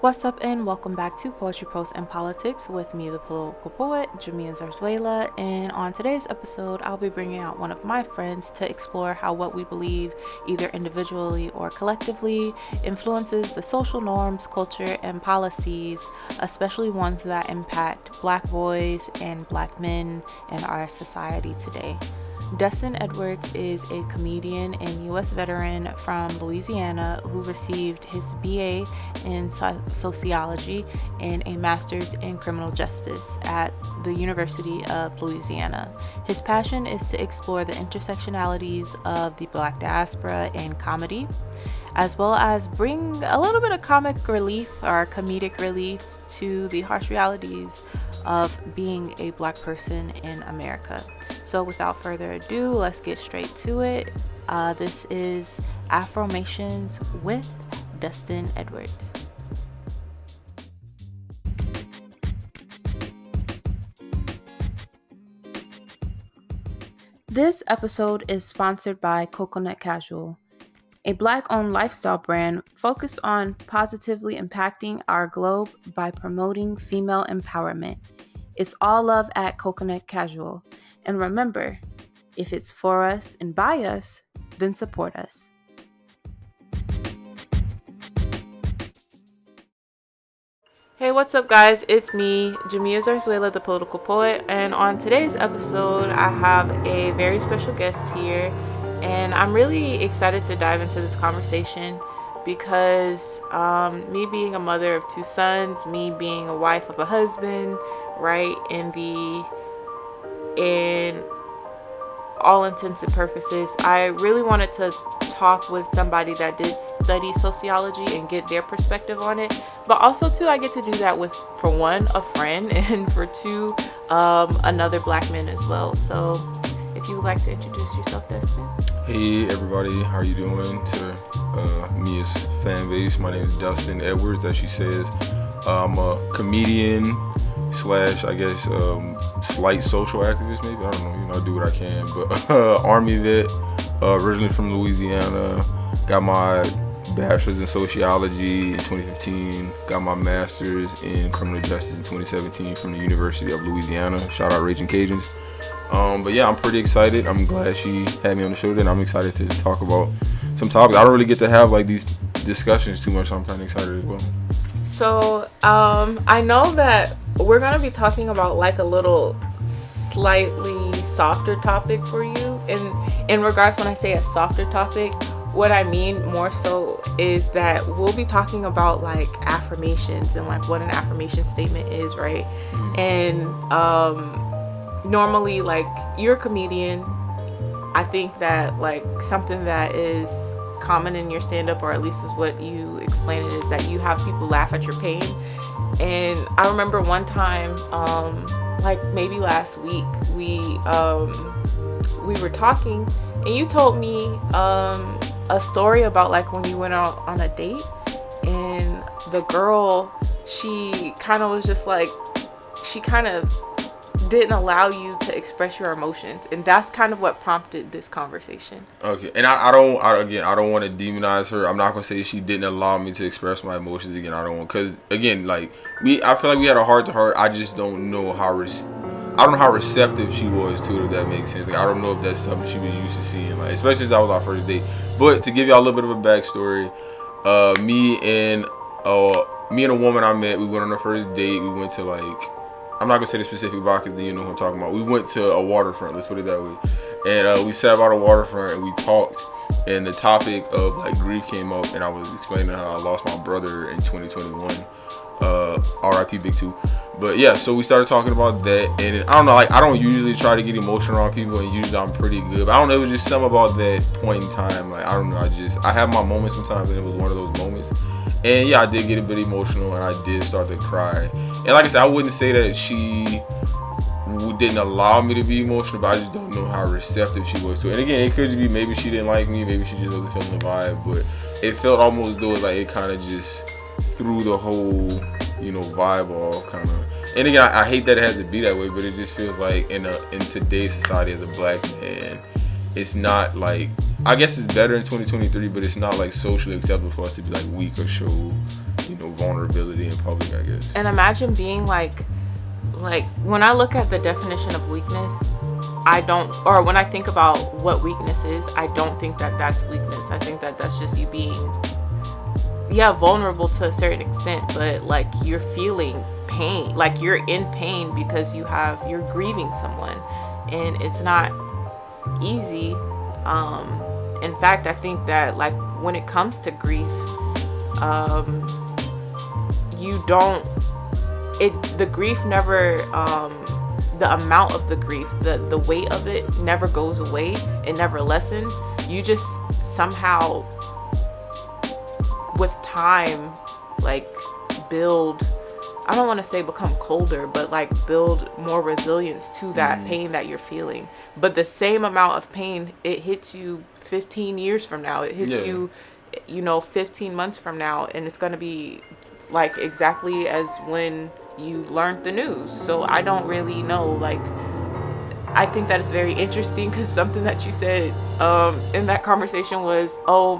What's up and welcome back to Poetry, Prose, and Politics with me, the political poet, Jamia Zarzuela. And on today's episode, I'll be bringing out one of my friends to explore how what we believe, either individually or collectively, influences the social norms, culture, and policies, especially ones that impact Black boys and Black men in our society today. Dustin Edwards is a comedian and U.S. veteran from Louisiana who received his BA in Sociology and a Master's in Criminal Justice at the University of Louisiana. His passion is to explore the intersectionalities of the Black diaspora and comedy, as well as bring a little bit of comic relief or comedic relief to the harsh realities of being a Black person in America. So without further ado, let's get straight to it. This is Afromations with Dustin Edwards. This episode is sponsored by Coconut Casual, a Black-owned lifestyle brand focused on positively impacting our globe by promoting female empowerment. It's all love at Coconut Casual. And remember, if it's for us and by us, then support us. Hey, what's up, guys? It's me, Jamia Zarzuela, the political poet. And on today's episode, I have a very special guest here. And I'm really excited to dive into this conversation because me being a mother of two sons, me being a wife of a husband, right, in all intents and purposes, I really wanted to talk with somebody that did study sociology and get their perspective on it. But also, too, I get to do that with, for one, a friend, and for two, another Black man as well. So if you would like to introduce yourself, Dustin. Hey everybody, how are you doing? To Mia's fan base, my name is Dustin Edwards, as she says. I'm a comedian slash, I guess, slight social activist, maybe. I don't know, I do what I can. But Army vet, originally from Louisiana. Got my bachelor's in sociology in 2015. Got my master's in criminal justice in 2017 from the University of Louisiana. Shout out Raging Cajuns. But yeah, I'm pretty excited. I'm glad she had me on the show today, and I'm excited to talk about some topics. I don't really get to have like these discussions too much, so I'm kind of excited as well. So, I know that we're going to be talking about like a little slightly softer topic for you. In regards, when I say a softer topic, what I mean more so is that we'll be talking about like affirmations and like what an affirmation statement is, right? Mm-hmm. And normally, like, you're a comedian. I think that like something that is common in your stand-up, or at least is what you explain it, is that you have people laugh at your pain. And I remember one time, like maybe last week, we were talking, and you told me a story about like when you went out on a date, and the girl, she kind of was just like, she kind of didn't allow you to express your emotions, and that's kind of what prompted this conversation. Okay, and I don't want to demonize her. I'm not gonna say she didn't allow me to express my emotions. Again, I don't want, because again, like I feel like we had a heart to heart. I just don't know how receptive she was to it, if that makes sense. Like, I don't know if that's something she was used to seeing, like, especially since that was our first date. But to give y'all a little bit of a backstory, me and a woman I met, we went on our first date. We went to, like, I'm not gonna say the specific bar because then you know who I'm talking about. We went to a waterfront, let's put it that way. And we sat by the waterfront and we talked, and the topic of like grief came up, and I was explaining how I lost my brother in 2021. R.I.P. Big Two. But yeah, so we started talking about that, and I don't know, like, I don't usually try to get emotional around people, and usually I'm pretty good. But I don't know, it was just something about that point in time. Like, I don't know, I have my moments sometimes, and it was one of those moments. And yeah, I did get a bit emotional, and I did start to cry. And like I said, I wouldn't say that she didn't allow me to be emotional, but I just don't know how receptive she was to it. And again, it could just be maybe she didn't like me, maybe she just wasn't feeling the vibe, but it felt almost though like it kind of just threw the whole, vibe off, kind of. And again, I hate that it has to be that way, but it just feels like in today's society as a Black man, it's not like, I guess it's better in 2023, but it's not like socially acceptable for us to be like weak or show, vulnerability in public, I guess. And imagine being like when I look at the definition of weakness, or when I think about what weakness is, I don't think that that's weakness. I think that that's just you being, vulnerable to a certain extent, but like you're feeling pain, like you're in pain because you're grieving someone, and it's not easy. In fact, I think that like when it comes to grief, the grief never, the amount of the grief, the weight of it never goes away. It never lessens. You just somehow, with time, like build, I don't want to say become colder, but like build more resilience to that pain that you're feeling. But the same amount of pain, it hits you 15 years from now. It hits you, 15 months from now, and it's going to be like exactly as when you learned the news. So I don't really know, like, I think that is very interesting, because something that you said in that conversation was,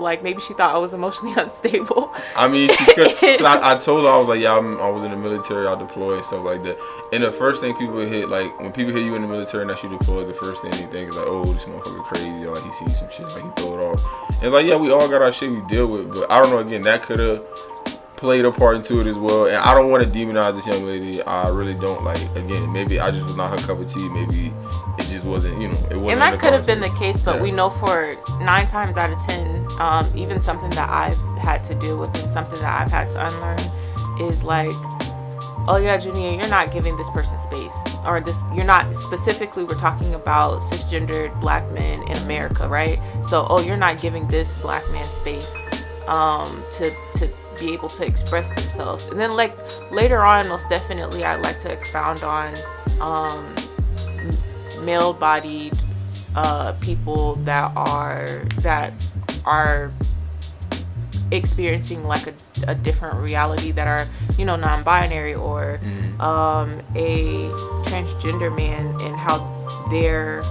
like maybe she thought I was emotionally unstable. I mean, she could. I told her, I was like, I was in the military, I deployed and stuff like that. And the first thing people hit, like when people hear you in the military and that you deployed, the first thing they think is like, this motherfucker crazy, or like he sees some shit, like he throw it off. And it's like, we all got our shit we deal with, but I don't know. Again, that could have played a part into it as well. And I don't want to demonize this young lady. I really don't. Like, again, maybe I just was not her cup of tea. Maybe it just wasn't, it wasn't. And that could have been the case, but we know for 9 times out of 10, even something that I've had to deal with and something that I've had to unlearn is like, Jamia, you're not giving this person space, or this, you're not, specifically we're talking about cisgendered black men in America, right? So, you're not giving this black man space to be able to express themselves. And then like later on, most definitely I'd like to expound on male-bodied people that are experiencing like a different reality, that are non-binary, or a transgender man, and how their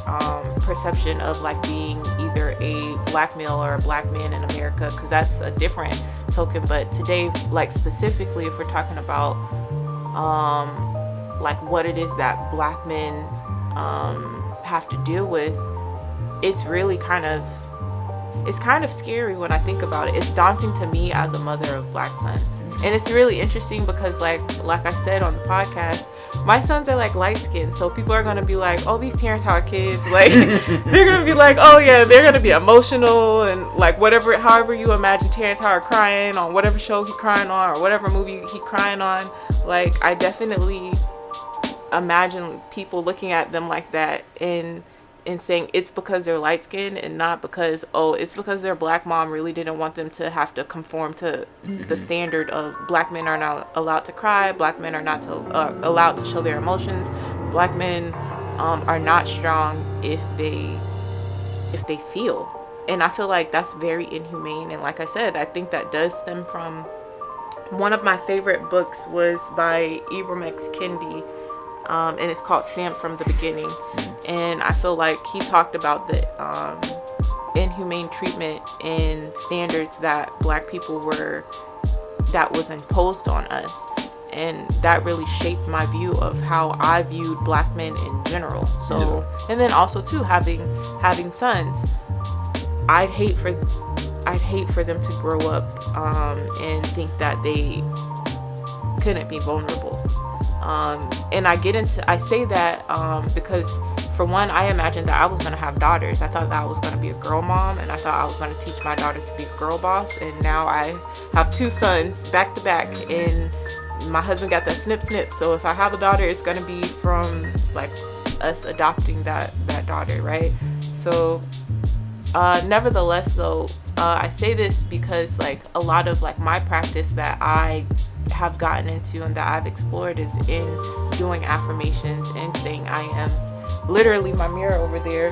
perception of like being either a black male or a black man in America, because that's a different token. But today, like specifically, if we're talking about like what it is that black men have to deal with, it's really kind of scary when I think about it. It's daunting to me as a mother of black sons. And it's really interesting because like I said on the podcast, my sons are like light skinned, so people are gonna be like, these Terrence Howard kids, like they're gonna be like, they're gonna be emotional, and like however you imagine Terrence Howard crying on whatever show he's crying on, or whatever movie he's crying on. Like, I definitely imagine people looking at them like that and saying it's because they're light skinned, and not because it's because their black mom really didn't want them to have to conform to the standard of black men are not allowed to cry, black men are not allowed to show their emotions, black men are not strong if they feel. And I feel like that's very inhumane. And like I said, I think that does stem from one of my favorite books was by Ibram X. Kendi. And it's called Stamped from the Beginning. And I feel like he talked about the inhumane treatment and standards that black people that was imposed on us. And that really shaped my view of how I viewed black men in general. So, and then also too, having sons, I'd hate for them to grow up and think that they couldn't be vulnerable. And I say that because, for one, I imagined that I was going to have daughters. I thought that I was going to be a girl mom, and I thought I was going to teach my daughter to be a girl boss. And now I have 2 sons back to back, and my husband got that snip. So if I have a daughter, it's going to be from like us adopting that daughter, right? So nevertheless, though, I say this because like a lot of like my practice that I have gotten into and that I've explored is in doing affirmations and saying I am. Literally, my mirror over there,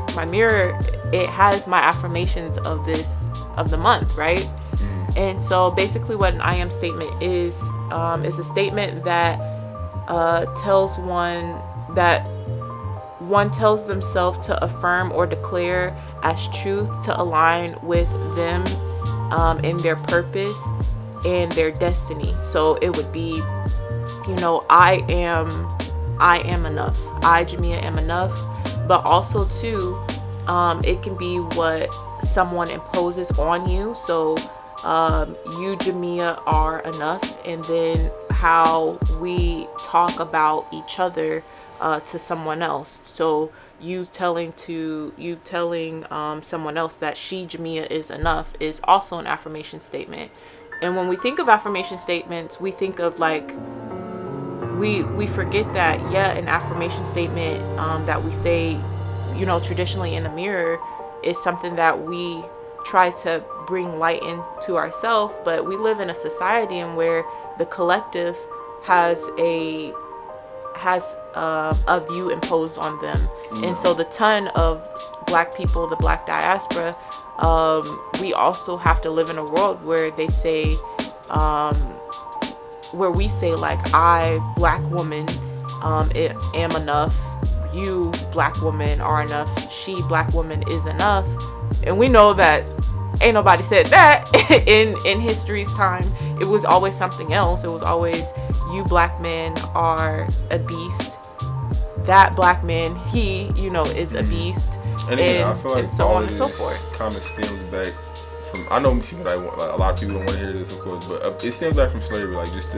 it has my affirmations of the month, right? And so basically what an I am statement is a statement that tells one tells themselves to affirm or declare as truth to align with them in their purpose and their destiny. So it would be, you know, I am enough. I, Jamia, am enough. But also too, it can be what someone imposes on you. So you, Jamia, are enough. And then how we talk about each other to someone else. So you telling someone else that she, Jamia, is enough is also an affirmation statement. And when we think of affirmation statements, we think of like, we forget that, an affirmation statement that we say, you know, traditionally in the mirror is something that we try to bring light into ourselves. But we live in a society in where the collective has a view imposed on them. And so the ton of Black people, the Black diaspora, we also have to live in a world where they say, where we say like, I, Black woman, am enough. You, Black woman, are enough. She, Black woman, is enough. And we know that ain't nobody said that in history's time. It was always something else. It was always, you Black men are a beast. That Black man, he, you know, is a beast. And again, I feel like so all on of and so this forth kind of stems back from, I know people that want, like, a lot of people don't want to hear this, of course, but it stems back from slavery. Like, just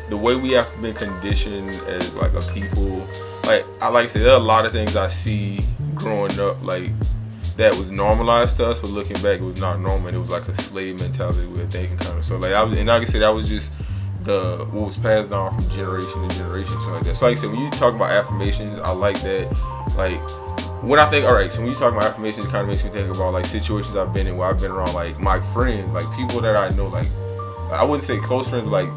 the way we have been conditioned as like a people. Like I said, there are a lot of things I see growing up, like, that was normalized to us, but looking back, it was not normal. It was like a slave mentality we were thinking, kind of. So like, and like I said, that was just what was passed down from generation to generation, something like that. So like I said, when you talk about affirmations, I like that. Like, when I think, all right, so when you talk about affirmations, it kind of makes me think about like situations I've been in where I've been around like my friends, like people that I know, like, I wouldn't say close friends, but like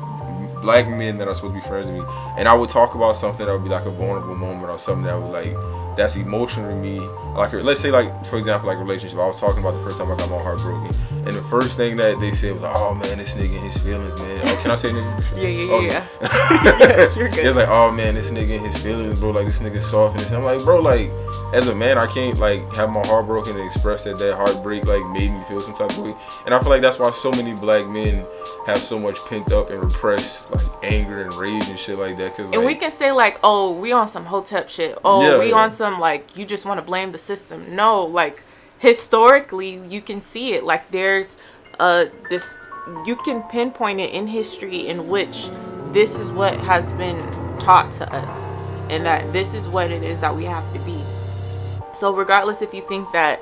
Black men that are supposed to be friends with me, and I would talk about something that would be like a vulnerable moment or something that was like, that's emotional to me. Like, let's say, like, for example, like relationship. I was talking about the first time I got my heart broken, and the first thing that they said was, "Oh man, this nigga and his feelings, man." Oh, can I say nigga? Yeah. You're good. It's like, "Oh man, this nigga and his feelings, bro. Like, this nigga soft." And I'm like, bro, like, as a man, I can't like have my heart broken and express that heartbreak like made me feel some type of way. And I feel like that's why so many Black men have so much pent up and repressed like anger and rage and shit like that. Cause, like, and we can say like, oh, we on some hotep shit. Oh, we on some like, you just want to blame the system. No, like, historically, you can see it. Like, there's this, you can pinpoint it in history in which this is what has been taught to us, and that this is what it is that we have to be. So regardless if you think that,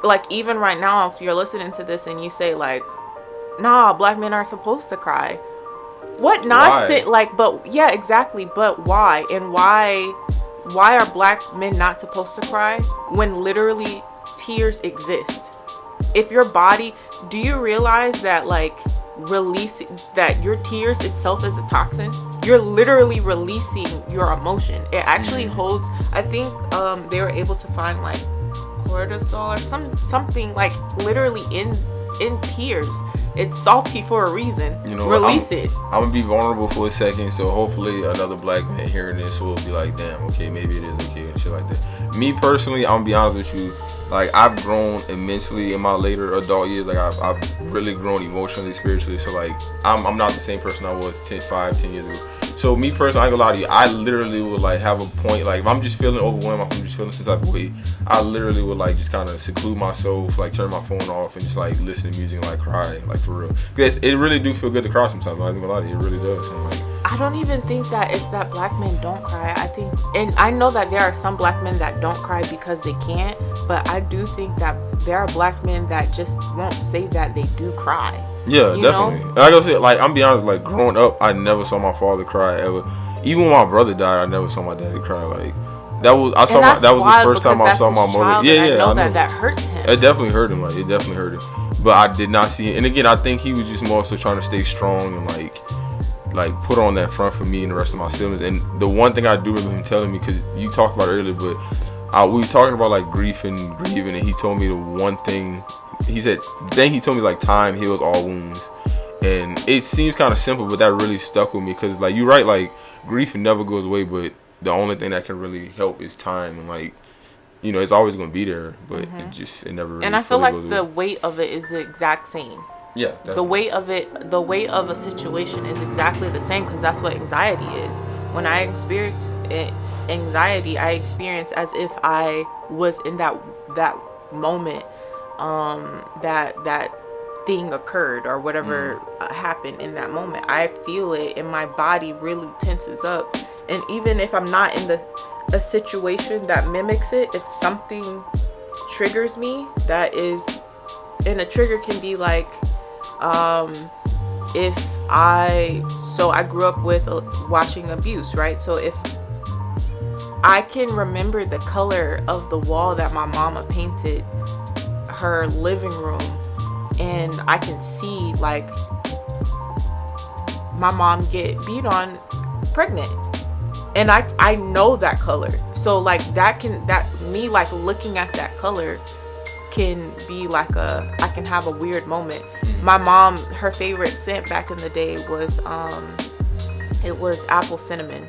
like, even right now, if you're listening to this and you say like, nah, Black men aren't supposed to cry, what nonsense? Like, but yeah, exactly. But why? And why are Black men not supposed to cry when literally tears exist? If your body, do you realize that like releasing that your tears itself is a toxin? You're literally releasing your emotion. It actually holds, I think they were able to find like cortisol or something like literally in tears. It's salty for a reason. You know, release it. I'm gonna be vulnerable for a second, so hopefully another Black man hearing this will be like, damn, okay, maybe it is okay and shit like that. Me personally, I'm gonna be honest with you, like, I've grown immensely in my later adult years. Like, I've really grown emotionally, spiritually. So like, I'm not the same person I was 10 years ago. So me personally, I ain't gonna lie to you, I literally would like have a point, like if I'm just feeling overwhelmed, if I'm just feeling some type of way, I literally would like just kind of seclude myself, like turn my phone off and just like listen to music and like cry, like for real. Because it really do feel good to cry sometimes. I ain't gonna lie to you, it really does. And, like, I don't even think that it's that Black men don't cry. I think, and I know that there are some Black men that don't cry because they can't, but I do think that there are Black men that just won't say that they do cry. Yeah, definitely. Like I said, like, I'm be honest, like growing up, I never saw my father cry ever. Even when my brother died, I never saw my daddy cry. Like, that was the first time I saw my mother. Yeah, I know that hurts him. It definitely hurt him. Like, it definitely hurt him. But I did not see it. And again, I think he was just more so trying to stay strong and like put on that front for me and the rest of my siblings. And the one thing I do remember him telling me, because you talked about it earlier, but we were talking about like grief and grieving, and he told me the one thing. He said, then he told me like time heals all wounds. And it seems kind of simple, but that really stuck with me, because like, you're right, like grief never goes away, but the only thing that can really help is time. And like, you know, it's always going to be there, but it never really. And I feel like the weight of it is the exact same. Yeah, definitely. The weight of a situation is exactly the same, because that's what anxiety is. When I experience anxiety, I experience as if I was in that moment, that thing occurred, or whatever happened in that moment. I feel it, and my body really tenses up. And even if I'm not in a situation that mimics it, if something triggers me, that is, and a trigger can be like, if I grew up with watching abuse, right? So if I can remember the color of the wall that my mama painted her living room, and I can see like my mom get beat on pregnant, and I know that color. So like that me like looking at that color can be like I can have a weird moment. My mom, her favorite scent back in the day was it was apple cinnamon.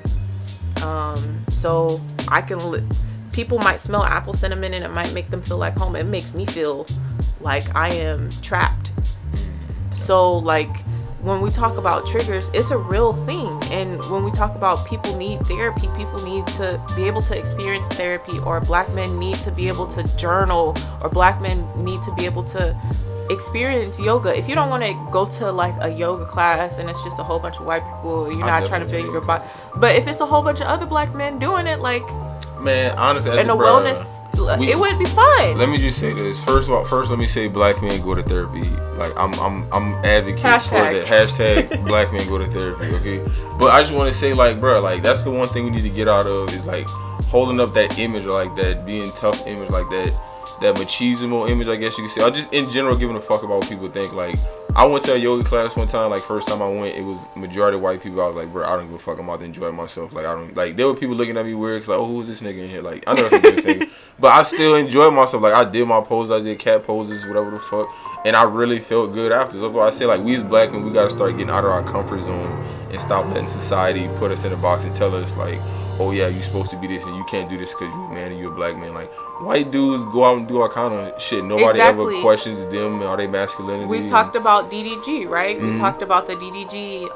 So I can people might smell apple cinnamon and it might make them feel like home. It makes me feel like I am trapped. So like when we talk about triggers, it's a real thing. And when we talk about people need therapy, people need to be able to experience therapy, or black men need to be able to journal, or black men need to be able to experience yoga. If you don't want to go to like a yoga class and it's just a whole bunch of white people, you're not trying to build your body. But if it's a whole bunch of other black men doing it, like, man, honestly, and the wellness, it would be fun. Let me just say this. First let me say black men go to therapy. Like I'm advocating for that. Hashtag black men go to therapy, okay? But I just want to say, like, bro, like that's the one thing we need to get out of, is like holding up that image, or like that being tough image, like that machismo image, I guess you could say. I just in general giving a fuck about what people think. Like I went to a yoga class one time, like first time I went, it was majority white people. I was like, bro, I don't give a fuck. I'm out to enjoy myself. Like I don't, like, there were people looking at me weird, cause like, oh, who's this nigga in here? Like I know it's a good thing, but I still enjoyed myself. Like I did my poses, I did cat poses, whatever the fuck, and I really felt good after. That's why I say, like, we as black men, we gotta start getting out of our comfort zone and stop letting society put us in a box and tell us like, oh yeah, you supposed to be this and you can't do this because you're a man and you're a black man. Like white dudes go out and do all kind of shit. Nobody ever questions them or their masculinity. We talked about DDG, right? We talked about the DDG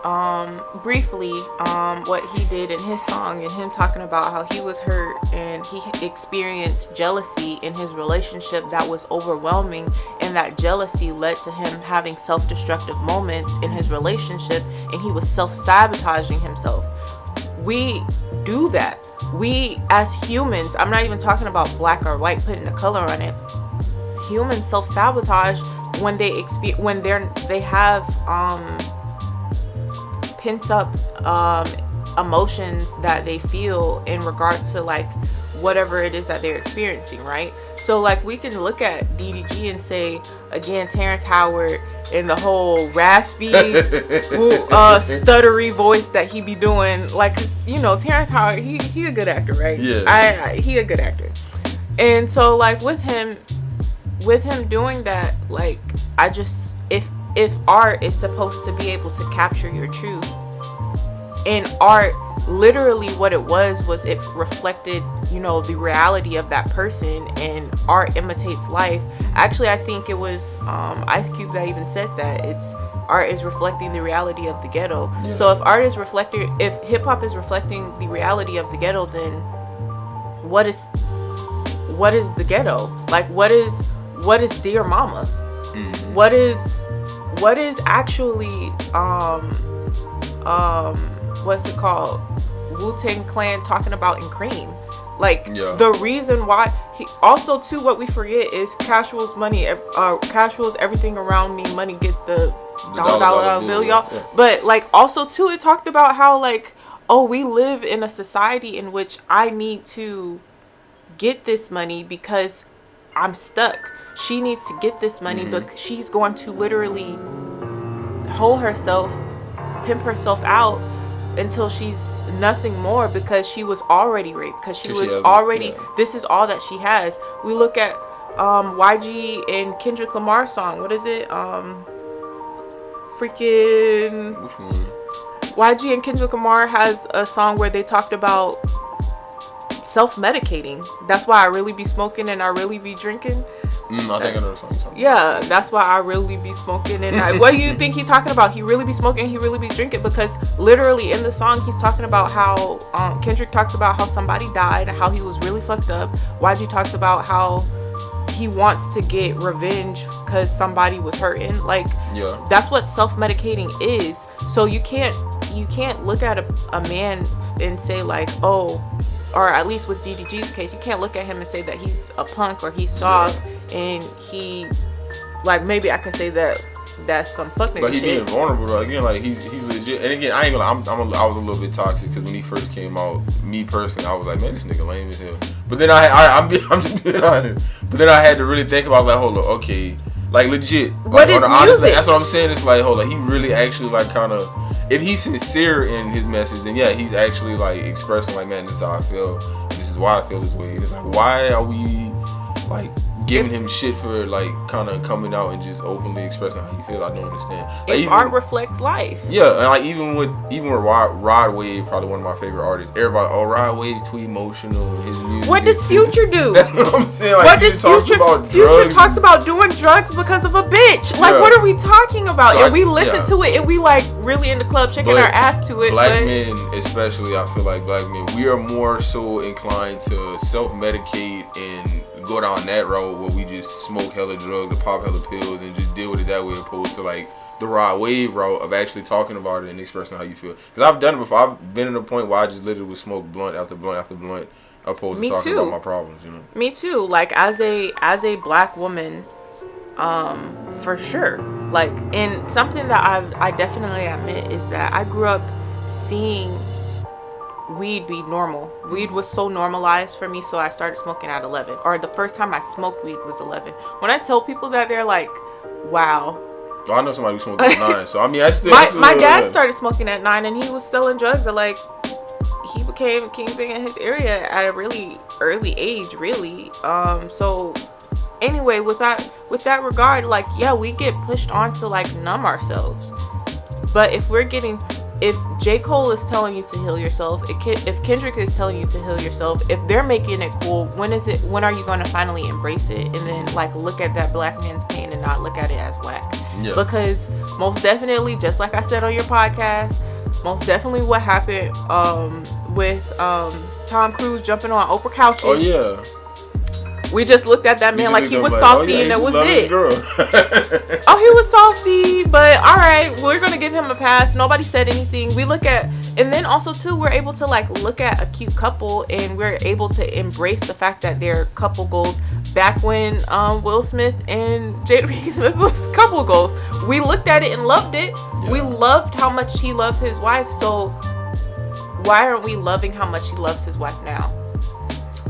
briefly, what he did in his song, and him talking about how he was hurt and he experienced jealousy in his relationship that was overwhelming, and that jealousy led to him having self-destructive moments in his relationship, and he was self-sabotaging himself. We do that. We as humans, I'm not even talking about black or white, putting a color on it. Humans self-sabotage when they have pent up emotions that they feel in regards to like whatever it is that they're experiencing, right? So like we can look at DDG and say, again, Terrence Howard and the whole raspy stuttery voice that he be doing, like, you know, Terrence Howard, he a good actor, right? Yeah. He a good actor. And so like with him doing that, like I just, if art is supposed to be able to capture your truth, and art, literally what it was it reflected, you know, the reality of that person, and art imitates life. Actually, I think it was Ice Cube that even said that art is reflecting the reality of the ghetto. Yeah. So if hip hop is reflecting the reality of the ghetto, then what is the ghetto? Like what is Dear Mama? Mm-hmm. What is actually what's it called? Wu-Tang Clan talking about in Cream. Like, the reason why also too, what we forget is Casual's money, Casual's everything around me, money get the dollar bill, y'all. Yeah. But like also too, it talked about how like, oh, we live in a society in which I need to get this money because I'm stuck. She needs to get this money, but she's going to literally hold herself, pimp herself out until she's nothing more, because she was already raped, because she was already, this is all that she has. We look at YG and Kendrick Lamar's song. What is it? Freaking... Which one? YG and Kendrick Lamar has a song where they talked about self-medicating. That's why I really be smoking and I really be drinking. I think I know the song you're talking about. That's why I really be smoking. And what do you think he's talking about? He really be smoking, he really be drinking, because literally in the song he's talking about how Kendrick talks about how somebody died, how he was really fucked up. YG talks about how he wants to get revenge because somebody was hurting. Like, that's what self-medicating is. So you can't look at a man and say like, oh, or at least with DDG's case, you can't look at him and say that he's a punk or he's soft, and he, like, maybe I can say that that's some fuck nigga But he's shit. being vulnerable though. Again, like he's legit. And again, I ain't gonna lie, I was a little bit toxic because when he first came out, me personally, I was like, man, this nigga lame as hell. But then I'm just being honest. But then I had to really think about, like, hold up, okay, like legit. What is music? Honestly, that's what I'm saying. It's like, hold up, he really actually like kind of, if he's sincere in his message, then yeah, he's actually like expressing like, man, this is how I feel. This is why I feel this way. And it's like, why are we like giving him shit for like kind of coming out and just openly expressing how he feels? I don't understand. Like, if art reflects life. Yeah, and like even with Rod Wave, probably one of my favorite artists. Everybody, Rod Wave too emotional. His music. What does Future do? That's what I'm saying. Like, what does Future talks about doing drugs because of a bitch? Like, what are we talking about? So and we listen to it, and we like really in the club shaking our ass to it. Black men, especially, I feel like black men, we are more so inclined to self-medicate and go down that road where we just smoke hella drugs or pop hella pills and just deal with it that way, opposed to like the Rod Wave route of actually talking about it and expressing how you feel. Because I've done it before. I've been at a point where I just literally would smoke blunt after blunt after blunt, opposed to talking about my problems. You know. Me too. Like as a black woman, for sure. Like, and something that I definitely admit is that I grew up seeing weed be normal. Weed was so normalized for me, so I started smoking at 11. Or the first time I smoked weed was 11. When I tell people that, they're like, wow. Well, I know somebody who smoked at 9, so I mean, I still... My dad started smoking at 9, and he was selling drugs at like... He became kingpin in his area at a really early age, really. So anyway, with that regard, like, yeah, we get pushed on to like numb ourselves. But if J. Cole is telling you to heal yourself, if Kendrick is telling you to heal yourself, if they're making it cool, when are you going to finally embrace it and then like look at that black man's pain and not look at it as whack? Yeah. Because most definitely, just like I said on your podcast, most definitely what happened with Tom Cruise jumping on Oprah couches. Oh yeah. We just looked at that man like he was saucy, and that was it. Oh, he was saucy, but all right, we're gonna give him a pass. Nobody said anything. We look at, and then also too, we're able to like look at a cute couple, and we're able to embrace the fact that they're couple goals. Back when Will Smith and Jada Pinkett Smith was couple goals, we looked at it and loved it. Yeah. We loved how much he loved his wife. So why aren't we loving how much he loves his wife now?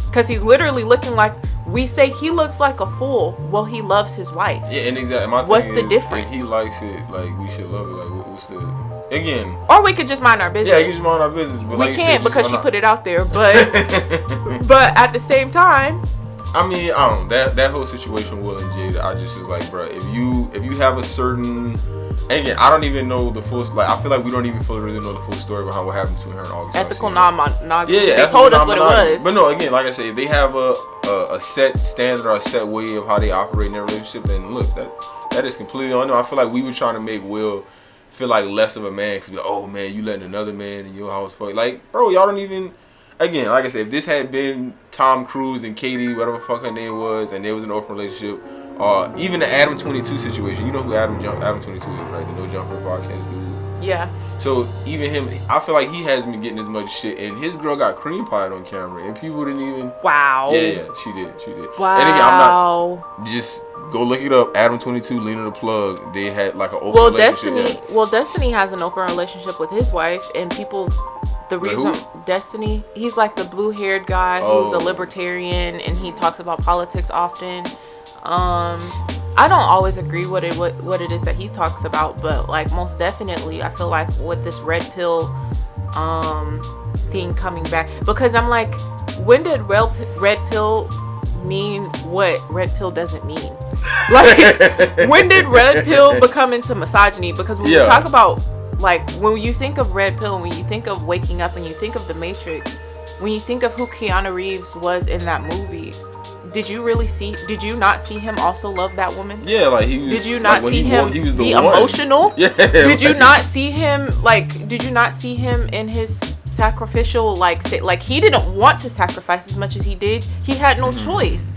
Because he's literally looking like, we say he looks like a fool. Well, he loves his wife. Yeah, and exactly. What's the difference? If he likes it, like, we should love it. Like, what's the... Again... Or we could just mind our business. Yeah, you just mind our business. But we like can't because she put it out there. But but at the same time... I mean, I don't know. That whole situation, Will and Jada, I just was like, bro, if you have a certain... And again, I don't even know the full... Like, I feel like we don't even fully really know the full story behind what happened between her and August. Ethical non-monogamy. Yeah, they told us what it was. But no, again, like I said, if they have a set standard or a set way of how they operate in their relationship, then look, that is completely unknown. I feel like we were trying to make Will feel like less of a man because, oh man, you letting another man in your house fuck. Like, bro, y'all don't even... Again, like I said, if this had been Tom Cruise and Katie, whatever the fuck her name was, and there was an open relationship, even the Adam 22 situation, you know who Adam 22 is, right? The No Jumper podcast dude. Yeah. So even him, I feel like he hasn't been getting as much shit, and his girl got cream pied on camera, and people didn't even. Wow. Yeah, she did. Wow. And again, I'm not just go look it up. Adam 22, Lena the Plug. They had like an open relationship. Destiny has an open relationship with his wife, and people. The reason Destiny, he's like the blue-haired guy who's a libertarian, and he talks about politics often. I don't always agree what it is that he talks about, but like most definitely, I feel like with this red pill thing coming back, because I'm like, when did red pill mean what red pill doesn't mean? Like, when did red pill become into misogyny? Because when we talk about, like, when you think of red pill, when you think of waking up and you think of the Matrix, when you think of who Keanu Reeves was in that movie, did you not see him also love that woman? Yeah, like he was, did you not like, see him he was the be one. Emotional? Yeah. Did you not see him in his sacrificial, like he didn't want to sacrifice as much as he did. He had no choice.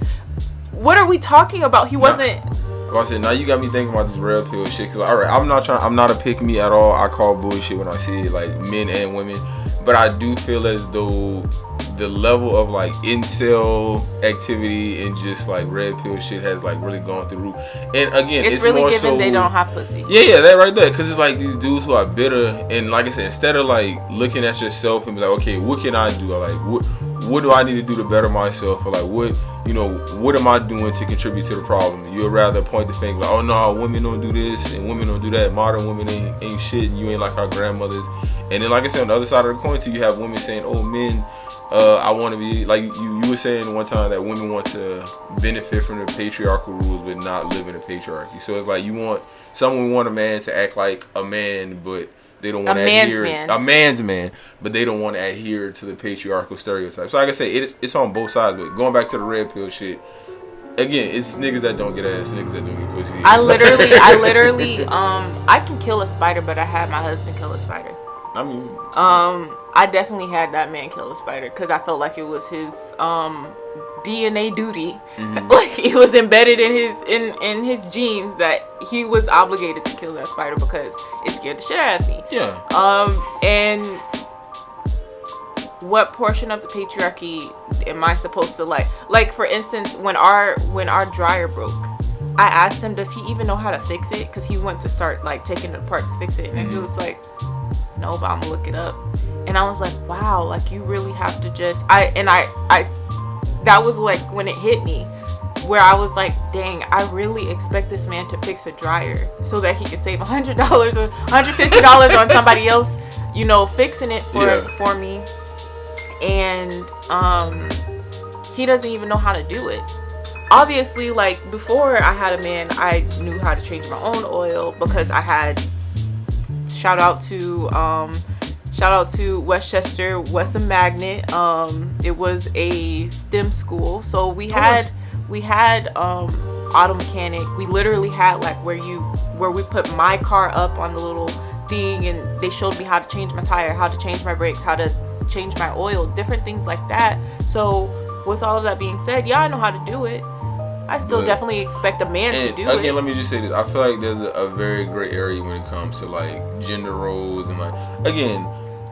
What are we talking about? He wasn't. Like I said, now you got me thinking about this red pill shit. Cause all right, I'm not a pick me at all. I call bullshit when I see it, like men and women. But I do feel as though the level of like incel activity and just like red pill shit has like really gone through the roof. And again, it's really more given they don't have pussy. Yeah, that right there. Cause it's like these dudes who are bitter, and like I said, instead of like looking at yourself and be like, okay, what can I do? Or like what do I need to do to better myself? Or like what am I doing to contribute to the problem? You'd rather point the finger like, oh no, women don't do this and women don't do that. Modern women ain't shit, and you ain't like our grandmothers. And then, like I said, on the other side of the coin too, you have women saying, oh, men, I want to be like you were saying one time that women want to benefit from the patriarchal rules but not live in a patriarchy. So it's like someone want a man to act like a man, but they don't want to adhere a man's man, but they don't want to adhere to the patriarchal stereotypes. So like I say, it's on both sides. But going back to the red pill shit, again, it's niggas that don't get ass, niggas that don't get pussy. I literally, I can kill a spider, but I had my husband kill a spider. I mean, I definitely had that man kill a spider because I felt like it was his DNA duty. Like it was embedded in his genes that he was obligated to kill that spider because it scared the shit out of me. Yeah. And what portion of the patriarchy am I supposed to like? Like for instance, when our dryer broke, I asked him, does he even know how to fix it? Because he went to start like taking it apart to fix it, and he was like, no, but I'm gonna look it up. And I was like, wow, like you really have to just I that was like when it hit me, where I was like, dang, I really expect this man to fix a dryer so that he could save $100 or $150 on somebody else, fixing it for me. And he doesn't even know how to do it. Obviously, like before I had a man, I knew how to change my own oil because I had shout out to Westchester, Western Magnet. It was a STEM school, so we had auto mechanic. We literally had like where we put my car up on the little thing, and they showed me how to change my tire, how to change my brakes, how to change my oil, different things like that. So with all of that being said, I know how to do it. I still definitely expect a man to do it. Again, let me just say this. I feel like there's a very gray area when it comes to like gender roles and like, again,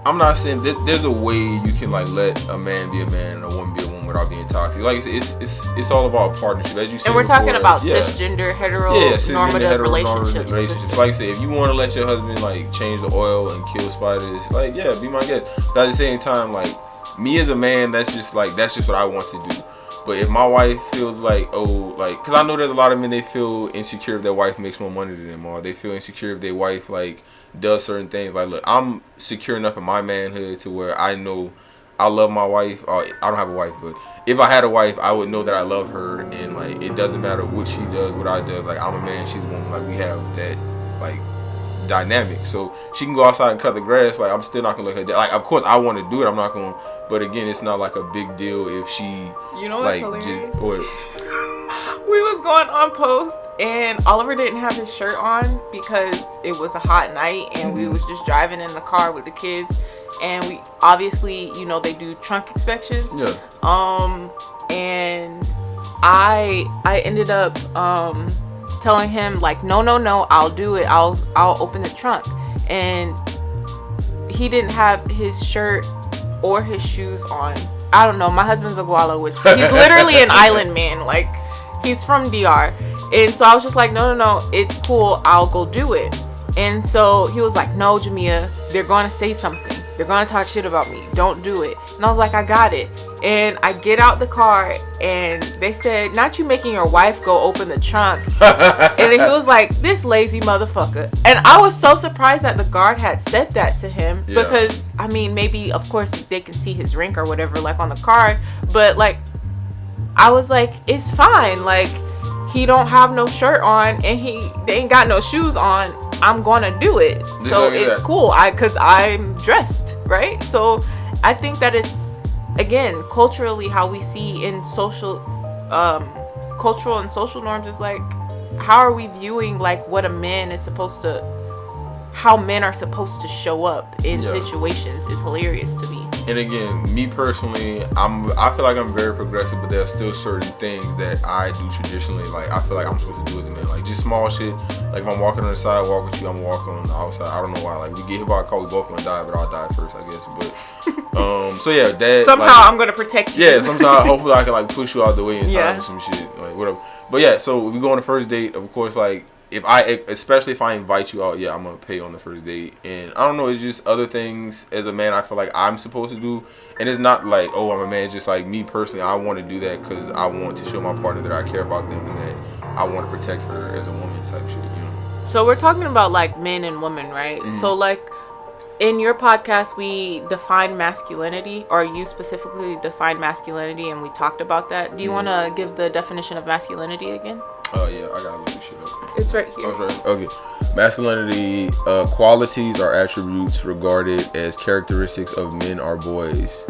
I'm not saying there's a way you can like let a man be a man and a woman be a woman without being toxic. Like it's all about partnership, as you said. And we're before, talking about cisgender, heteronormative relationships. Like I said, if you want to let your husband like change the oil and kill spiders, like be my guest. But at the same time, like me as a man, that's just what I want to do. But if my wife feels like, because I know there's a lot of men, they feel insecure if their wife makes more money than them, or they feel insecure if their wife like does certain things. Like, look, I'm secure enough in my manhood to where I know I love my wife. I don't have a wife, but if I had a wife, I would know that I love her, and like it doesn't matter what she does, what I do. Like I'm a man, she's a woman. Like we have that like dynamic, so she can go outside and cut the grass. Like I'm still not gonna look at that. Like of course I want to do it. I'm not gonna. But again, it's not like a big deal if she like just what. We was going on post and Oliver didn't have his shirt on because it was a hot night and we was just driving in the car with the kids, and we obviously they do trunk inspections. Yeah. And I ended up telling him like no, I'll do it. I'll open the trunk, and he didn't have his shirt or his shoes on. I don't know. My husband's a Guala, which he's literally an island man. Like he's from DR, and so I was just like, no, it's cool. I'll go do it. And so he was like, no, Jamia, they're gonna say something. They're gonna talk shit about me. Don't do it. And I was like, I got it. And I get out the car, and they said, not you making your wife go open the trunk. And then he was like, this lazy motherfucker. And I was so surprised that the guard had said that to him, because I mean, maybe of course they can see his rank or whatever, like on the card, but like I was like, it's fine. Like he don't have no shirt on and they ain't got no shoes on. I'm gonna do it. So it's cool. Cause I'm dressed, right? So I think that it's, again, culturally how we see in social cultural and social norms is like, how are we viewing like what a man is supposed to, how men are supposed to show up in situations is hilarious to me. And again, me personally, I feel like I'm very progressive, but there are still certain things that I do traditionally. Like, I feel like I'm supposed to do as a man. Like, just small shit. Like, if I'm walking on the sidewalk with you, I'm walking on the outside. I don't know why. Like, we get hit by a car, we both gonna die, but I'll die first, I guess. But, so yeah, that. Somehow like, I'm gonna protect you. Yeah, sometimes, hopefully I can, like, push you out the way in time or some shit. Like, whatever. But yeah, so we go on the first date, of course, like, especially if I invite you out, I'm gonna pay on the first date. And I don't know, it's just other things as a man I feel like I'm supposed to do. And it's not like, oh, I'm a man. It's just like me personally, I want to do that because I want to show my partner that I care about them and that I want to protect her as a woman type shit, you know. So we're talking about like men and women, right? Mm-hmm. So like in your podcast, we define masculinity, or you specifically define masculinity, and we talked about that. Do you want to give the definition of masculinity again? Oh, yeah, I gotta look this shit up. It's right here. Okay. Masculinity, qualities or attributes regarded as characteristics of men or boys.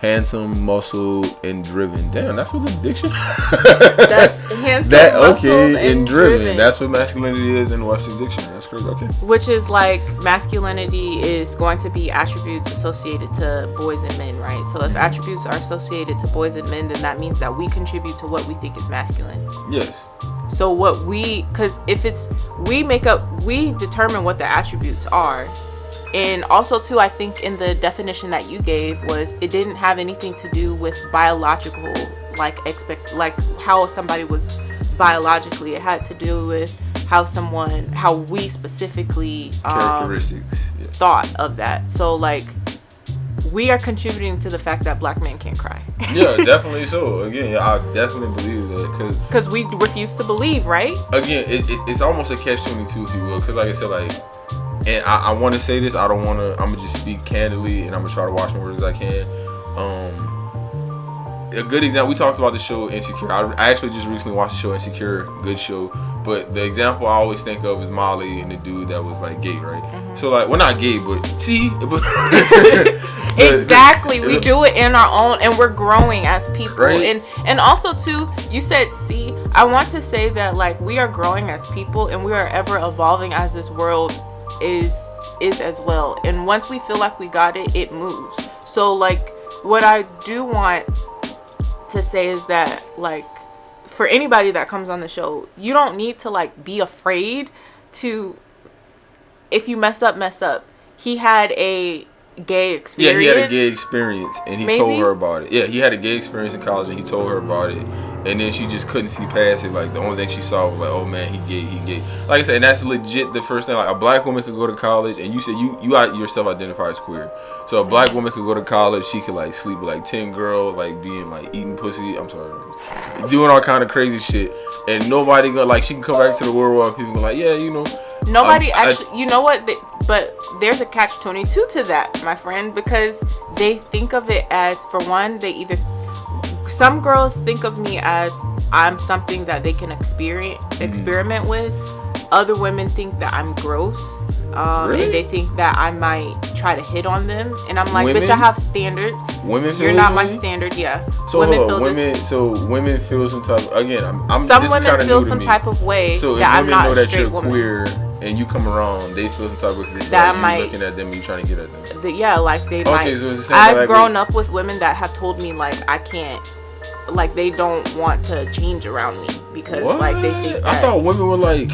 Handsome, muscle, and driven. Damn, that's what the diction. That's handsome, okay, and driven. That's what masculinity is in Webster's dictionary. That's crazy. Okay. Which is like masculinity is going to be attributes associated to boys and men, right? So if attributes are associated to boys and men, then that means that we contribute to what we think is masculine. Yes. So because if it's we determine what the attributes are. And also, too, I think in the definition that you gave was it didn't have anything to do with biological, like how somebody was biologically. It had to do with how we specifically characteristics thought of that. So, like, we are contributing to the fact that black men can't cry. Yeah, definitely so. Again, I definitely believe that because we refuse to believe, right? Again, it's almost a catch-22, if you will. Because, like I said, like. And I want to say this. I'm going to just speak candidly, and I'm going to try to watch my words as I can. A good example, we talked about the show Insecure. I actually just recently watched the show Insecure. Good show. But the example I always think of is Molly and the dude that was, like, gay, right? Mm-hmm. So, like, we're not gay, but see? Exactly. We do it in our own, and we're growing as people. Right? And also, too, you said, see? I want to say that, like, we are growing as people, and we are ever evolving as this world is as well. And once we feel like we got it, it moves. So like what I do want to say is that like for anybody that comes on the show, you don't need to like be afraid to, if you mess up. He had a gay experience. Yeah, he had a gay experience and he told her about it. Yeah, he had a gay experience in college and he told her about it. And then she just couldn't see past it. Like, the only thing she saw was like, oh man, he gay. Like I said, and that's legit the first thing. Like, a black woman could go to college, and you said you yourself identify as queer. So a black woman could go to college, she could like sleep with like 10 girls, like being like eating pussy. I'm sorry, doing all kind of crazy shit, and nobody gonna like. She can come back to the world where people go like, yeah, you know. Nobody actually, you know what? But there's a catch-22 to that, my friend, because they think of it as, for one, some girls think of me as I'm something that they can experiment with. Other women think that I'm gross. Really? And they think that I might try to hit on them. And I'm like, bitch, I have standards. You're not my standard, yeah. So women feel some type. Again, some women feel some type of way. So that I'm not a straight woman. Queer and you come around, they feel some type of way that like you looking at them, you trying to get at them. Like they might. So I've grown up with women that have told me like I can't. Like they don't want to change around me because like they think that. I thought women were like,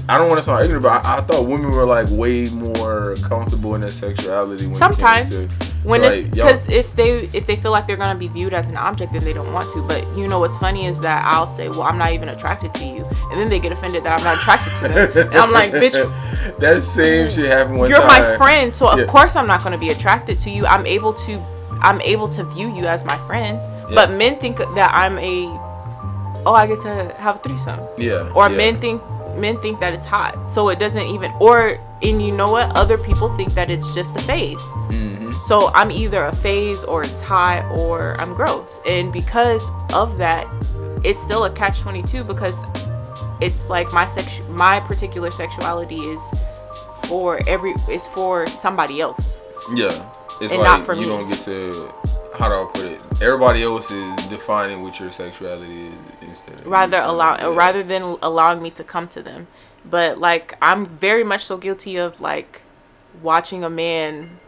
I don't want to sound ignorant, but I thought women were like way more comfortable in their sexuality when sometimes it came to, when it's because if they feel like they're gonna be viewed as an object, then they don't want to. But you know what's funny is that I'll say, well, I'm not even attracted to you, and then they get offended that I'm not attracted to them, and I'm like, bitch, that same shit happened one time. You're my friend, so of course I'm not gonna be attracted to you. I'm able to view you as my friend. Yeah. But men think that I get to have a threesome. Yeah. Or men think that it's hot. So it doesn't even, and you know what? Other people think that it's just a phase. Mm-hmm. So I'm either a phase or it's hot or I'm gross. And because of that, it's still a catch-22 because it's like my particular sexuality is for somebody else. Yeah. It's and like not for you me. don't get to. how do I put it? Everybody else is defining what your sexuality is instead of rather than allowing me to come to them. But like, I'm very much so guilty of like watching a man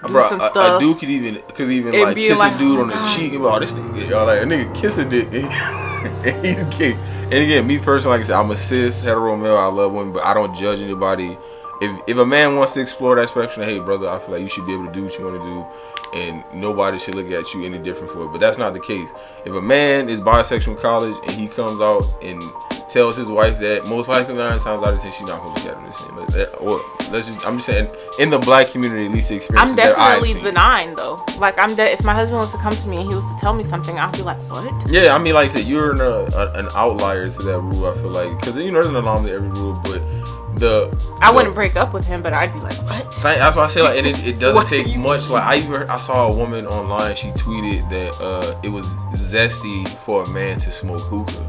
do some stuff. A dude could even like kiss a dude on the cheek and be, oh, this nigga, y'all like a nigga kiss a dick and he's gay. And again, me personally, like I said, I'm a cis hetero male. I love women, but I don't judge anybody. If a man wants to explore that spectrum, hey brother, I feel like you should be able to do what you want to do, and nobody should look at you any different for it. But that's not the case. If a man is bisexual in college and he comes out and tells his wife that, most likely 9 times out of 10 she's not gonna look at him the same. I'm just saying, in the black community, at least the experience. I'm definitely the 9 though. Like if my husband was to come to me and he was to tell me something, I'd be like, what? Yeah, I mean, like I said, you're an outlier to that rule. I feel like, because there's an anomaly to every rule, but I wouldn't break up with him, but I'd be like, what? That's why I say, like, and it doesn't take much. Like, I saw a woman online. She tweeted that it was zesty for a man to smoke hookah,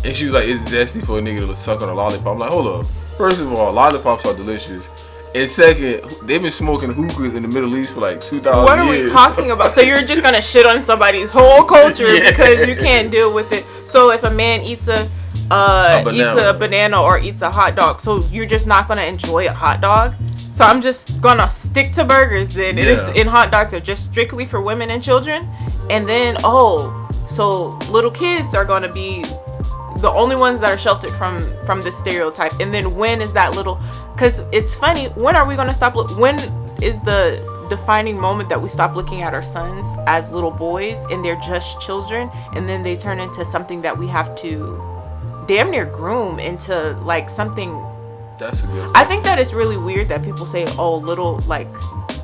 and she was like, it's zesty for a nigga to suck on a lollipop. I'm like, hold up. First of all, lollipops are delicious. And second, they've been smoking hookahs in the Middle East for like 2,000 years. What are we talking about? So you're just gonna shit on somebody's whole culture because you can't deal with it. So if a man eats a banana or eats a hot dog, so you're just not gonna enjoy a hot dog? So I'm just gonna stick to burgers then. And hot dogs are just strictly for women and children. And then so little kids are gonna be the only ones that are sheltered from this stereotype. And then when is that little, because it's funny, when are we gonna stop? When is the defining moment that we stop looking at our sons as little boys and they're just children, and then they turn into something that we have to damn near groom into like something? That's a good one. I think that it's really weird that people say, oh, little, like,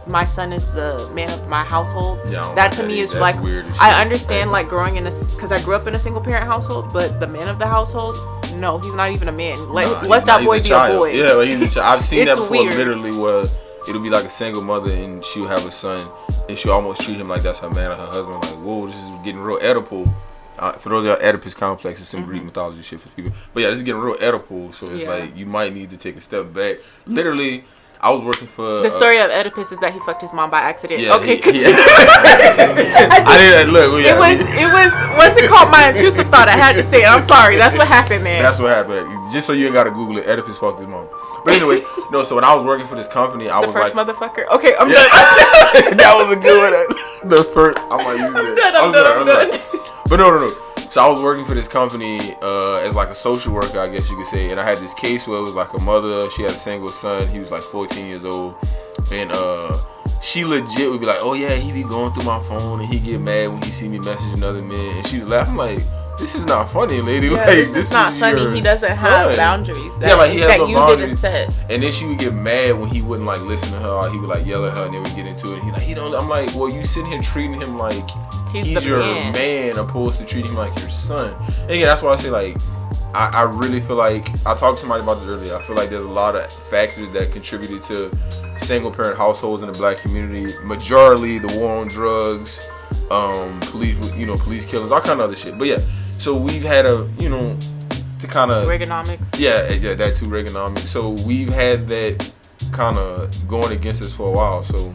my son is the man of my household. Yeah, that to me is like weird. I understand like growing in because I grew up in a single parent household, but the man of the household, no, he's not even a man. Let that boy be a boy. Yeah, like, he's a child. I've seen that before, weird. Literally, where it'll be like a single mother and she'll have a son and she'll almost treat him like that's her man or her husband. Like, whoa, this is getting real Oedipal. For those that are Oedipus complex, it's some Greek mythology shit for people. But yeah, this is getting real Oedipal, so it's like you might need to take a step back. Literally, I was working for... The story of Oedipus is that he fucked his mom by accident. Yeah, okay, I didn't look. Yeah, it was what's it called? My intrusive thought. I had to say it. I'm sorry. That's what happened, man. That's what happened. Just so you ain't gotta Google it, Oedipus fucked his mom. But anyway, no. So when I was working for this company, I was like, the first motherfucker. Okay, I'm done. That was a good one. The first. I might use that. I'm done. But no. So I was working for this company as like a social worker, I guess you could say. And I had this case where it was like a mother. She had a single son. He was like 14 years old. And she legit would be like, oh yeah, he be going through my phone and he get mad when he see me messaging other men. And she was laughing like, this is not funny, lady. Yeah, like this is not funny. He doesn't have boundaries. He has no boundaries. Didn't set. And then she would get mad when he wouldn't like listen to her. Or he would like yell at her, and they would get into it. And he don't. I'm like, well, you sitting here treating him like he's your man, opposed to treating him like your son. And again, that's why I say like, I really feel like I talked to somebody about this earlier. I feel like there's a lot of factors that contributed to single parent households in the black community. Majorly the war on drugs, police killings, all kind of other shit. But yeah. So we've had to kind of... Reaganomics. Yeah, that too, Reaganomics. So we've had that kind of going against us for a while. So,